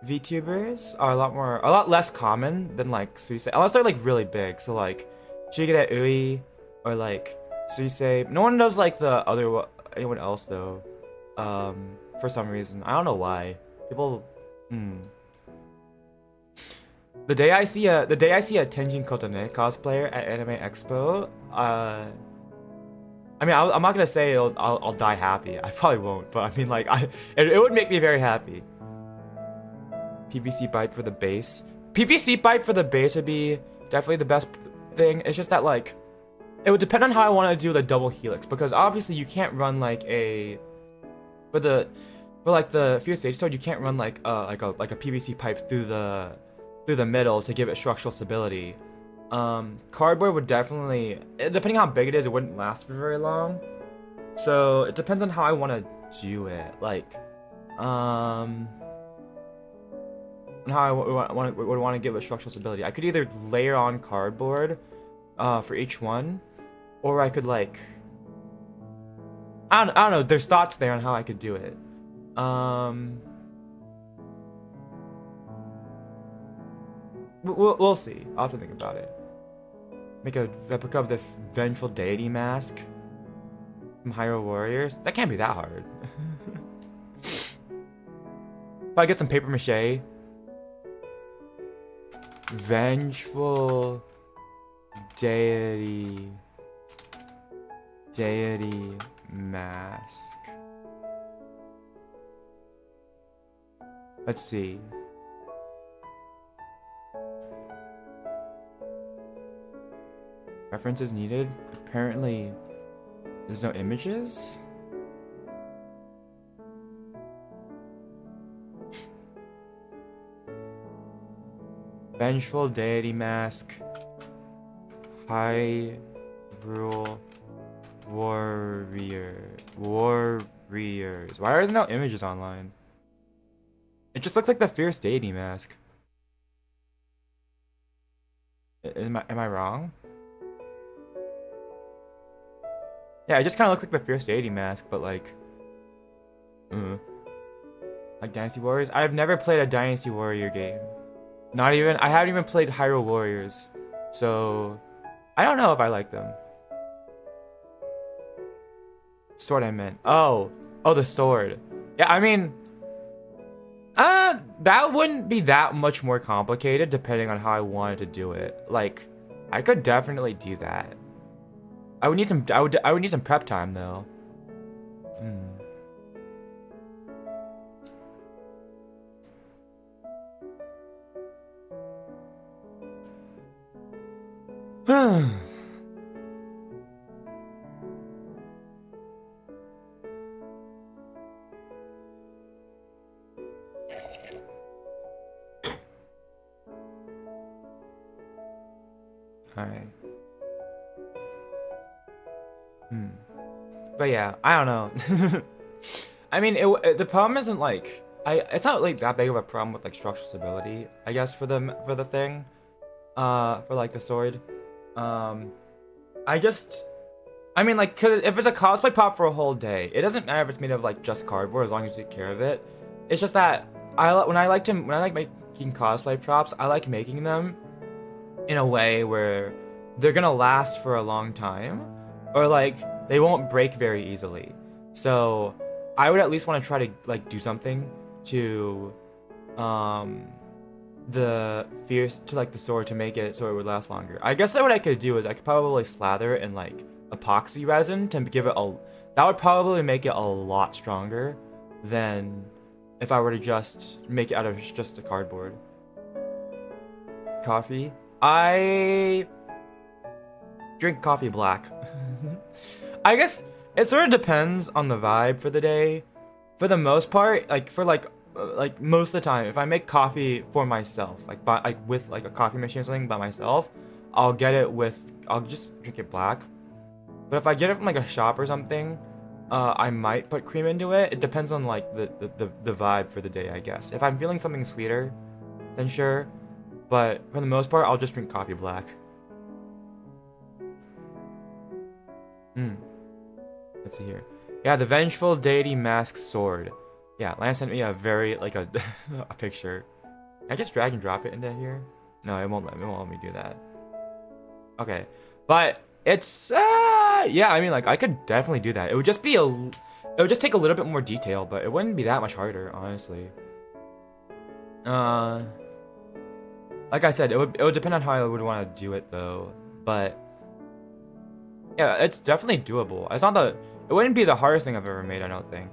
VTubers are a lot less common than like Suisei, unless they're like really big. So like Shigure Ui or like Suisei. No one knows like anyone else though. For some reason, I don't know why. People. The day I see a Tenjin Kotone cosplayer at Anime Expo, I mean, I'm not gonna say I'll die happy. I probably won't, but I mean, like, it would make me very happy. PVC pipe for the base. PVC pipe for the base would be definitely the best thing. It's just that like, it would depend on how I want to do the double helix, because obviously you can't run like for the Fierce Deity sword, you can't run like a PVC pipe through the middle to give it structural stability. Cardboard would definitely, depending how big it is, it wouldn't last for very long. So it depends on how I want to do it. Like, how I would want to give it structural stability. I could either layer on cardboard for each one, or I could like I don't know. There's thoughts there on how I could do it. We'll see. I'll have to think about it. Make a replica of the vengeful deity mask from Hyrule Warriors. That can't be that hard. If I get some paper mache. Vengeful deity mask. Let's see. References needed? Apparently, there's no images? Vengeful deity mask. Hyrule Warriors. Why are there no images online? It just looks like the fierce deity mask. Am I wrong? Yeah, it just kind of looks like the fierce deity mask, but like Dynasty Warriors. I've never played a Dynasty Warrior game. I haven't even played Hyrule Warriors. So I don't know if I like them. Sword I meant. Oh, the sword. Yeah, I mean, that wouldn't be that much more complicated depending on how I wanted to do it. Like, I could definitely do that. I would need some prep time though. Alright. But yeah, I don't know. I mean, the problem isn't like it's not like that big of a problem with like structural stability, I guess, for the thing, for like the sword. I mean, like, cause if it's a cosplay prop for a whole day, it doesn't matter if it's made of like just cardboard as long as you take care of it. It's just that when I like making cosplay props, I like making them in a way where they're gonna last for a long time, or like they won't break very easily. So I would at least want to try to like do something to the sword to make it so it would last longer. I guess what I could do is I could probably slather it in like epoxy resin to give it that would probably make it a lot stronger than if I were to just make it out of just a cardboard. Coffee. I drink coffee black. I guess it sort of depends on the vibe for the day. For the most part, like most of the time, if I make coffee for myself, with like a coffee machine or something by myself, I'll just drink it black. But if I get it from like a shop or something, I might put cream into it. It depends on like the vibe for the day, I guess. If I'm feeling something sweeter, then sure. But for the most part, I'll just drink coffee black. Let's see here. Yeah, the Vengeful Deity Mask Sword. Yeah, Lance sent me a a picture. Can I just drag and drop it into here? No, it won't let me do that. Okay, but it's yeah. I mean, like I could definitely do that. It would just take a little bit more detail, but it wouldn't be that much harder, honestly. Like I said, it would depend on how I would want to do it though. But yeah, it's definitely doable. It wouldn't be the hardest thing I've ever made, I don't think.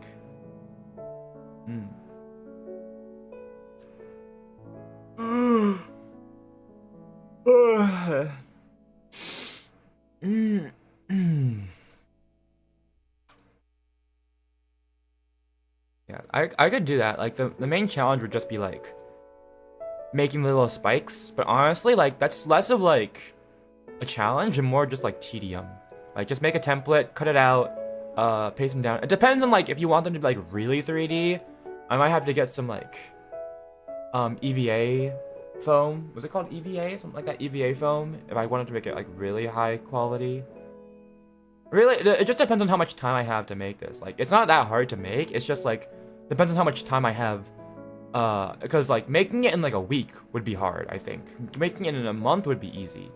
Yeah, I could do that. Like the main challenge would just be like making little spikes, but honestly, like that's less of like a challenge and more just like tedium. Like just make a template, cut it out, paste them down. It depends on like if you want them to be like really 3D. I might have to get some like EVA foam. Was it called EVA? Something like that. EVA foam. If I wanted to make it like really high quality. Really, it just depends on how much time I have to make this. Like, it's not that hard to make. It's just like depends on how much time I have. Because like making it in like a week would be hard. I think making it in a month would be easy.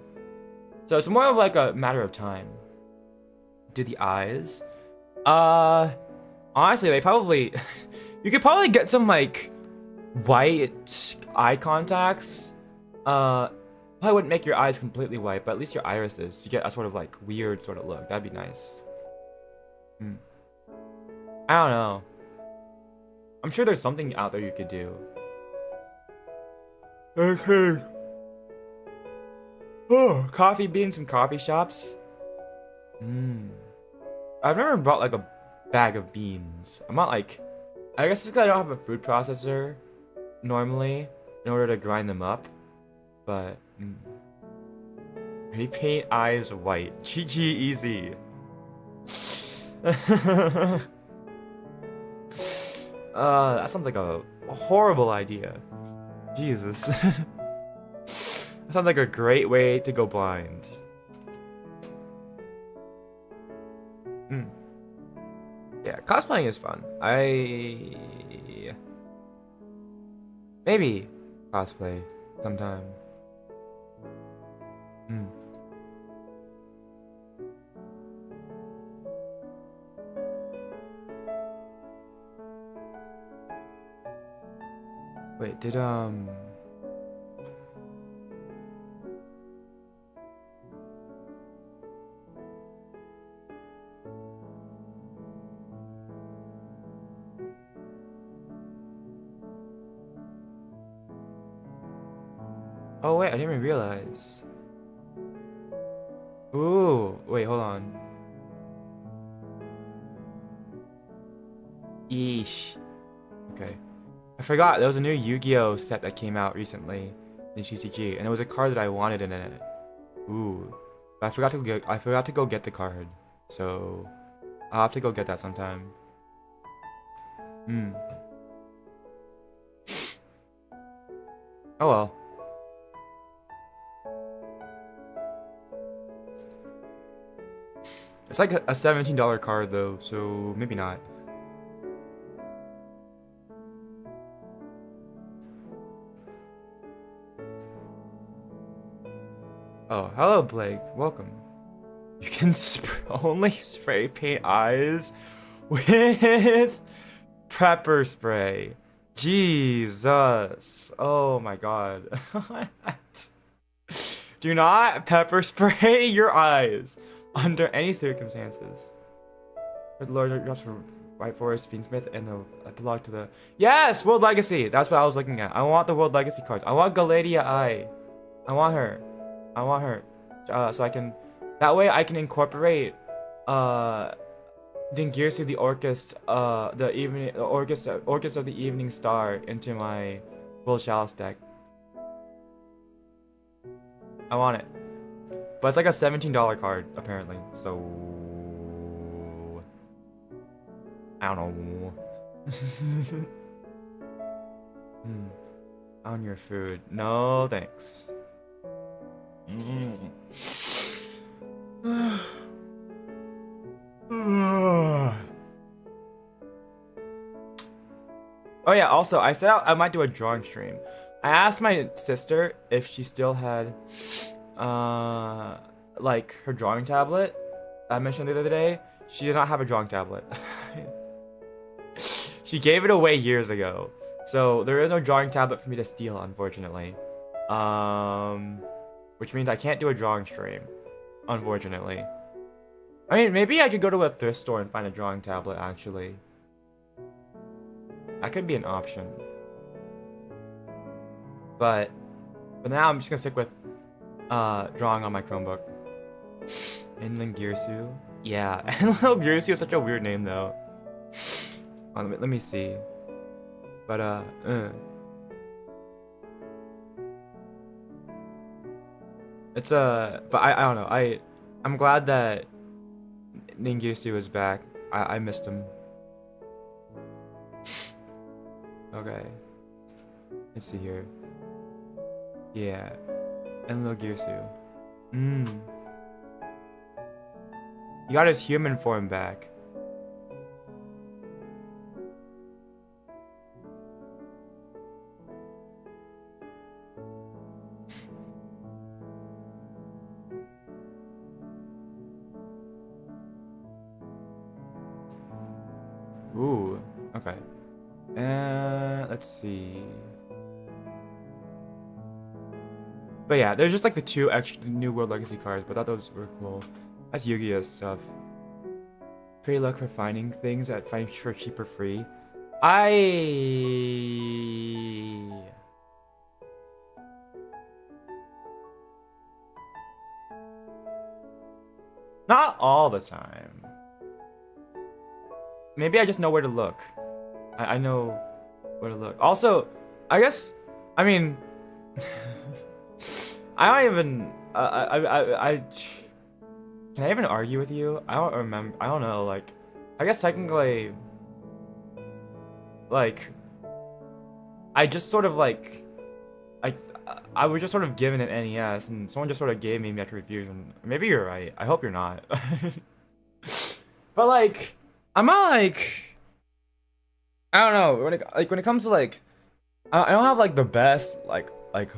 So it's more of like a matter of time. Do the eyes? Honestly, they probably you could probably get some like white eye contacts. Probably wouldn't make your eyes completely white, but at least your irises to get a sort of like weird sort of look. That'd be nice. I don't know. I'm sure there's something out there you could do. Okay. Oh, coffee beans from coffee shops. I've never bought like a bag of beans. I'm not like, I guess it's because I don't have a food processor normally in order to grind them up. But repaint eyes white. GG easy. That sounds like a horrible idea. Jesus. That sounds like a great way to go blind. Yeah, cosplaying is fun. Maybe cosplay sometime. Wait, did oh wait, I didn't even realize. Ooh, wait, hold on. Eesh. Okay. I forgot, there was a new Yu-Gi-Oh set that came out recently in CCG, and there was a card that I wanted in it. Ooh. But I forgot to go get the card. So I'll have to go get that sometime. Oh well. It's like a $17 card though, so maybe not. Oh, hello Blake, welcome. You can only spray paint eyes with pepper spray. Jesus. Oh my god. Do not pepper spray your eyes under any circumstances. Good lord, you have to White Forest, Fiendsmith, and the epilogue to the... Yes! World Legacy! That's what I was looking at. I want the World Legacy cards. I want Galadia Eye. I want her. I want her. So I can... That way I can incorporate... Dingirsu the Orchestra, the Orchestra of the Evening Star into my World Chalice deck. I want it. But it's like a $17 card, apparently, so... I don't know. On your food. No, thanks. Oh yeah, also, I said I might do a drawing stream. I asked my sister if she still had, like, her drawing tablet I mentioned the other day. She does not have a drawing tablet. She gave it away years ago. So, there is no drawing tablet for me to steal, unfortunately. Which means I can't do a drawing stream, unfortunately. I mean, maybe I could go to a thrift store and find a drawing tablet, actually. That could be an option. But now I'm just gonna stick with drawing on my Chromebook. Inland Girsu. Yeah, Inland Girsu is such a weird name though. Let me see. But it's but I don't know. I'm glad that Ningirsu is back. I missed him. Okay. Let's see here. Yeah. And Lil Girsu. Mmm. He got his human form back. Ooh, okay. And let's see. But yeah, there's just like the 2 extra New World Legacy cards, but I thought those were cool. That's Yu-Gi-Oh stuff. Pretty luck for finding things that find for cheap or free. Not all the time. Maybe I just know where to look. I know where to look. Also, I guess, I mean, I don't even, can I even argue with you? I don't remember, I don't know, like, I guess technically, like, I just sort of like, I was just sort of given an NES, and someone just sort of gave me Metro Fusion. Maybe you're right. I hope you're not. But like, I'm not like, I don't know. When it comes to like, I don't have like the best like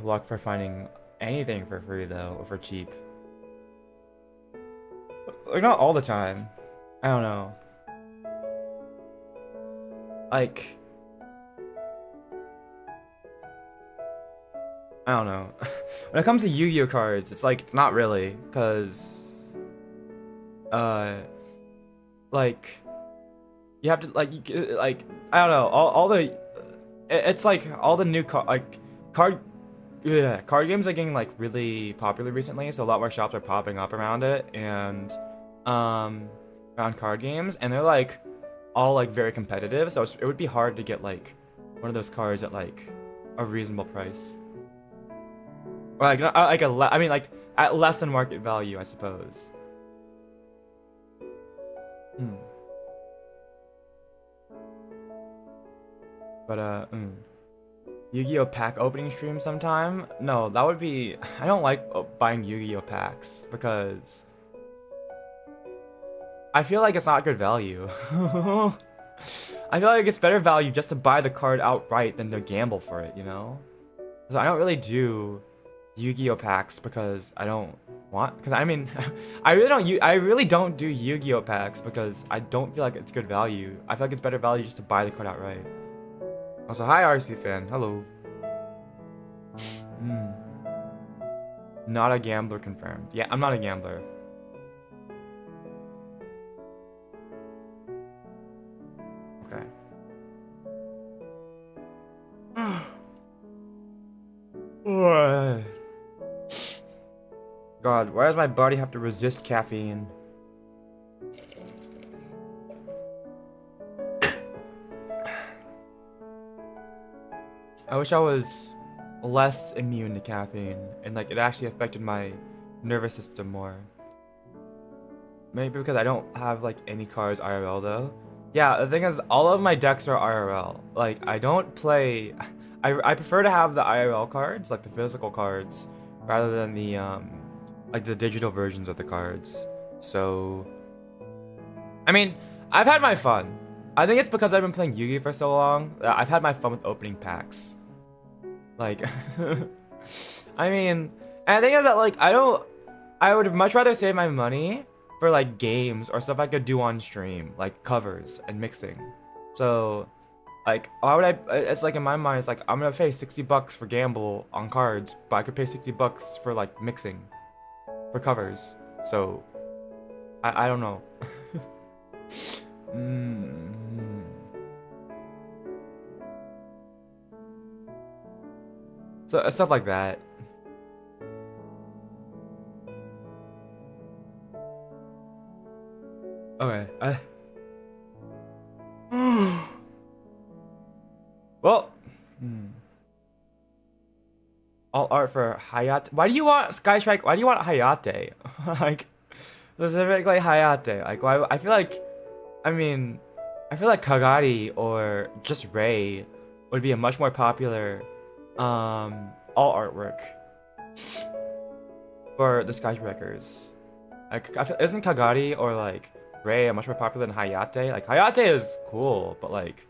luck for finding anything for free though, or for cheap. Like not all the time. I don't know. Like, I don't know. When it comes to Yu-Gi-Oh cards, it's like not really, cause like you have to like I don't know, all the it's like all the new card games are getting like really popular recently, so a lot more shops are popping up around it and around card games, and they're like all like very competitive, so it would be hard to get like one of those cards at like a reasonable price. Or like not, I mean like at less than market value, I suppose. But Yu-Gi-Oh pack opening stream sometime? No, that would be, I don't like buying Yu-Gi-Oh packs because I feel like it's not good value. I feel like it's better value just to buy the card outright than to gamble for it, you know? So I don't really do Yu-Gi-Oh packs because I don't want, because I mean, I really don't do Yu-Gi-Oh packs because I don't feel like it's good value. I feel like it's better value just to buy the card outright. Also, hi RC fan, hello. Not a gambler confirmed. Yeah, I'm not a gambler. Okay. God, why does my body have to resist caffeine? I wish I was less immune to caffeine and like it actually affected my nervous system more. Maybe because I don't have like any cards IRL though. Yeah, the thing is all of my decks are IRL. Like I don't play, I prefer to have the IRL cards, like the physical cards, rather than the like the digital versions of the cards. So I mean, I've had my fun. I think it's because I've been playing Yu-Gi-Oh for so long that I've had my fun with opening packs. Like, I mean, and the thing is that like I would much rather save my money for like games or stuff I could do on stream, like covers and mixing. So, like, why would it's like in my mind, it's like I'm gonna pay $60 for gamble on cards, but I could pay $60 for like mixing, for covers. So, I don't know. So stuff like that. Okay. Well. All art for Hayate. Why do you want Sky Strike? Why do you want Hayate? Like specifically Hayate. Like why? I feel like, I mean, I feel like Kagari or just Ray would be a much more popular all artwork for the Skywreckers. Like, isn't Kagari or like Rei much more popular than Hayate? Like Hayate is cool, but like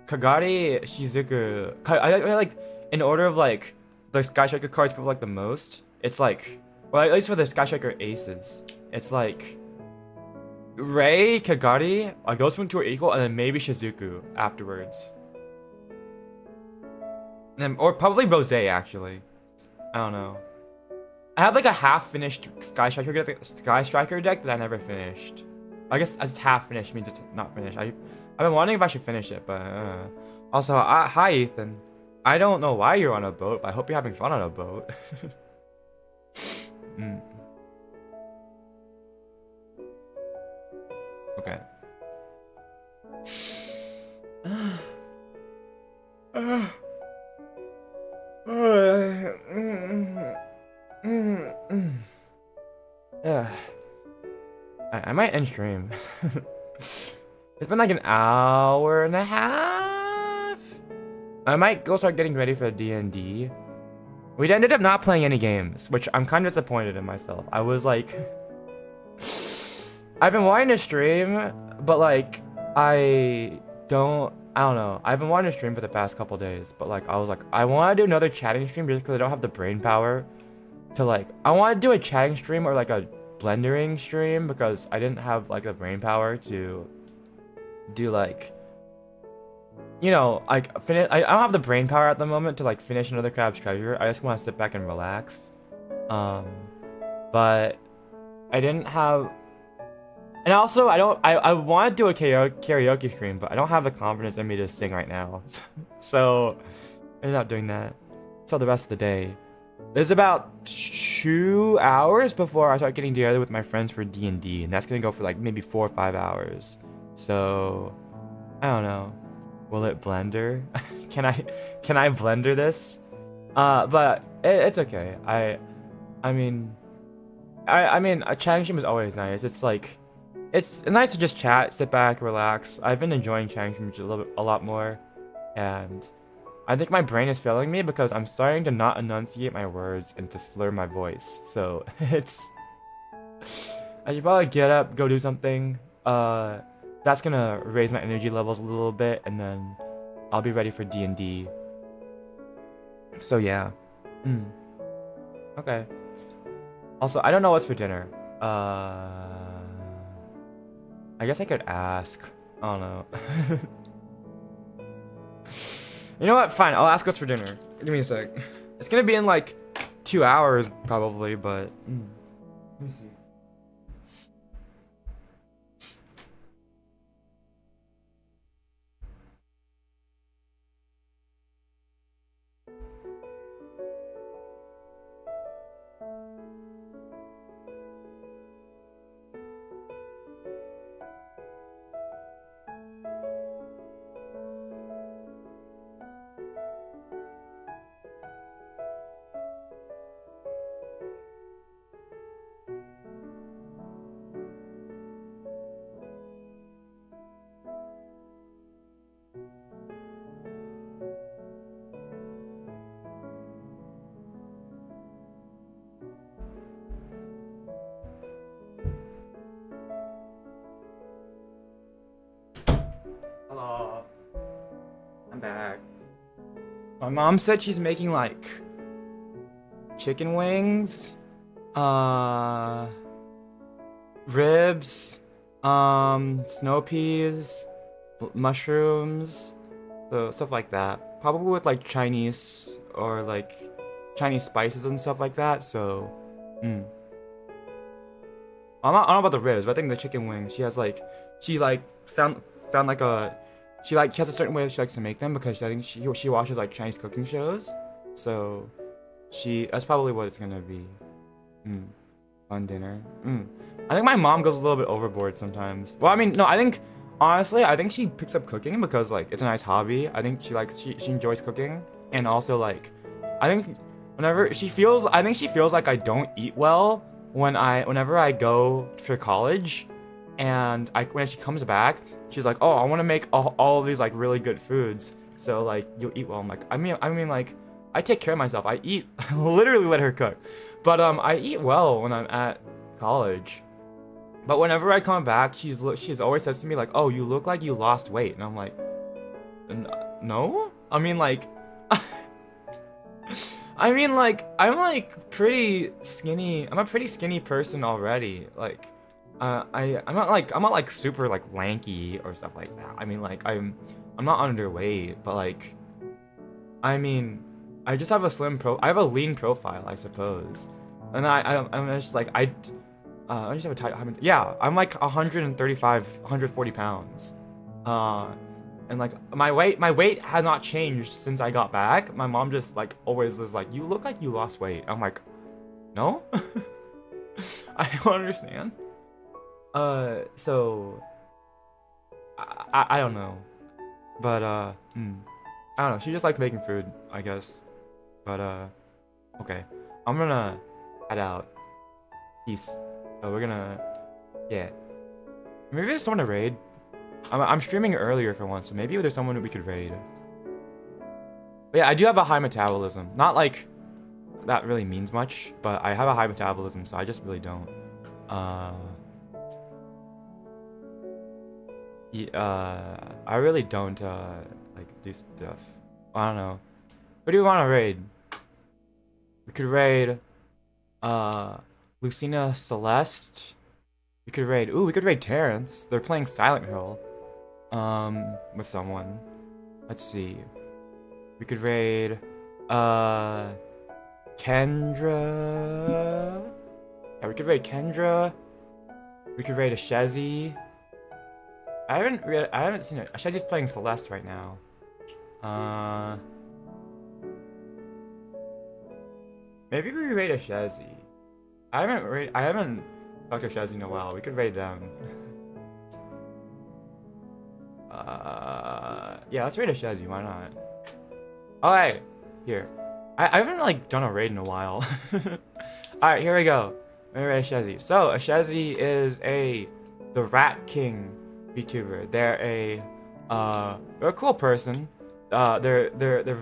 Kagari, Shizuku, I like in order of like the Sky Striker cards people like the most. It's like, well, at least for the Sky Striker aces, it's like Rei, Kagari, like those two are equal, and then maybe Shizuku afterwards. And, or probably Rose actually. I don't know. I have like a half-finished Sky Striker deck that I never finished. I guess it's half-finished means it's not finished. I've been wondering if I should finish it, but also, hi Ethan. I don't know why you're on a boat, but I hope you're having fun on a boat. Okay. I might end stream. It's been like an hour and a half. I might go start getting ready for D&D. We ended up not playing any games, which I'm kind of disappointed in myself. I was like, I've been wanting to stream, but like I don't know. I've been wanting to stream for the past couple days, but like I was like, I want to do another chatting stream just because I don't have the brain power to like. I want to do a chatting stream or like a blendering stream because I didn't have like the brain power to do like, you know, like finish. I don't have the brain power at the moment to like finish another Crab's Treasure. I just want to sit back and relax. But I didn't have. And also, I want to do a karaoke stream, but I don't have the confidence in me to sing right now. So, I ended up doing that. So the rest of the day. There's about 2 hours before I start getting together with my friends for D&D, and that's gonna go for like maybe 4 or 5 hours. So, I don't know. Will it blender? Can I blender this? But it's okay. I mean, a chatting stream is always nice. It's like. It's nice to just chat, sit back, relax. I've been enjoying chatting streams a lot more, and I think my brain is failing me because I'm starting to not enunciate my words and to slur my voice. So it's, I should probably get up, go do something. That's gonna raise my energy levels a little bit, and then I'll be ready for D&D. So yeah, okay. Also, I don't know what's for dinner. I guess I could ask. I don't know. You know what? Fine, I'll ask what's for dinner. Give me a sec. It's gonna be in like 2 hours probably, but let me see. Hello. I'm back. My mom said she's making like chicken wings, ribs, snow peas, mushrooms, so stuff like that. Probably with like Chinese or like Chinese spices and stuff like that. So, I don't know about the ribs, but I think the chicken wings. She has like, she has a certain way that she likes to make them because I think she watches like Chinese cooking shows. So, that's probably what it's gonna be. On dinner. I think my mom goes a little bit overboard sometimes. Well, I mean, no, honestly, I think she picks up cooking because like it's a nice hobby. I think she enjoys cooking, and also like, I think she feels like I don't eat well whenever I go for college, and when she comes back, she's like, oh, I want to make all of these like really good foods. so like you'll eat well. I'm like, I mean like I take care of myself. I eat, I literally let her cook, but I eat well when I'm at college. But whenever I come back, she's always says to me like, "Oh, you look like you lost weight," and I'm like, "No." I mean like, I mean like I'm like pretty skinny. I'm a pretty skinny person already. Like, I'm not like super like lanky or stuff like that. I mean like I'm not underweight, but like, I mean, I just have I have a lean profile, I suppose, and I'm just like I just have a tight. Yeah, I'm like 135, 140 pounds. And like my weight has not changed since I got back. My mom just like always is like, "You look like you lost weight." I'm like, "No." I don't understand. So I don't know. But I don't know. She just likes making food, I guess. But okay. I'm gonna head out. Peace. We're gonna, yeah. Maybe there's someone to raid. I'm streaming earlier for once, so maybe there's someone we could raid. But yeah, I do have a high metabolism. Not like that really means much, but I have a high metabolism, so I just really don't. I really don't like do stuff. I don't know. What do we want to raid? We could raid Lucina Celeste. We could raid Terrence. They're playing Silent Hill. With someone. Let's see. We could raid Kendra. Yeah, we could raid Kendra. We could raid Ashezi. I haven't seen it. Ashezi's playing Celeste right now. Maybe we raid Ashezi. I haven't talked to Shazzy in a while. We could raid them. Yeah, let's raid a Shazzy. Why not? Alright, here. I haven't like done a raid in a while. Alright, here we go. Let me raid a Shazzy. So a Shazzy is the Rat King VTuber. They're a cool person. Their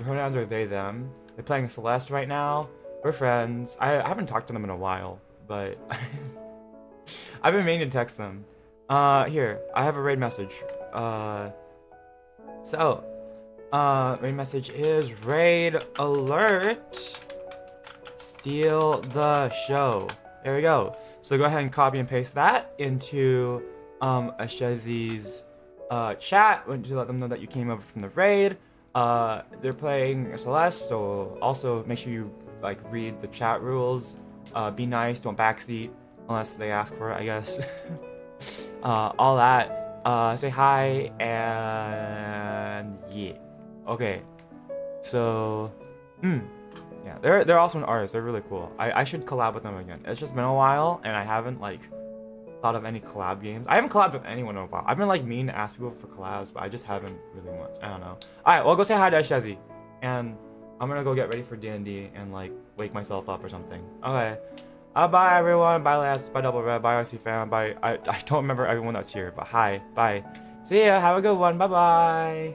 pronouns are they them. They're playing Celeste right now. We're friends. I haven't talked to them in a while, but I've been meaning to text them. Here, I have a raid message. Raid message is raid alert. Steal the show. There we go. So go ahead and copy and paste that into Ashezi's chat to let them know that you came over from the raid. They're playing Celeste, so also make sure you like read the chat rules. Be nice, don't backseat unless they ask for it, I guess. All that. Say hi and yeah. Okay. So, yeah, they're also an artist. They're really cool. I should collab with them again. It's just been a while, and I haven't like thought of any collab games. I haven't collabed with anyone in a while. I've been like meaning to ask people for collabs, but I just haven't really I don't know. All right, well, go say hi to Ashezi, and I'm gonna go get ready for D&D and like wake myself up or something. Okay. Bye everyone. Bye Lance. Bye Double Red. Bye RC Fan. Bye. I don't remember everyone that's here, but hi. Bye. See ya. Have a good one. Bye bye.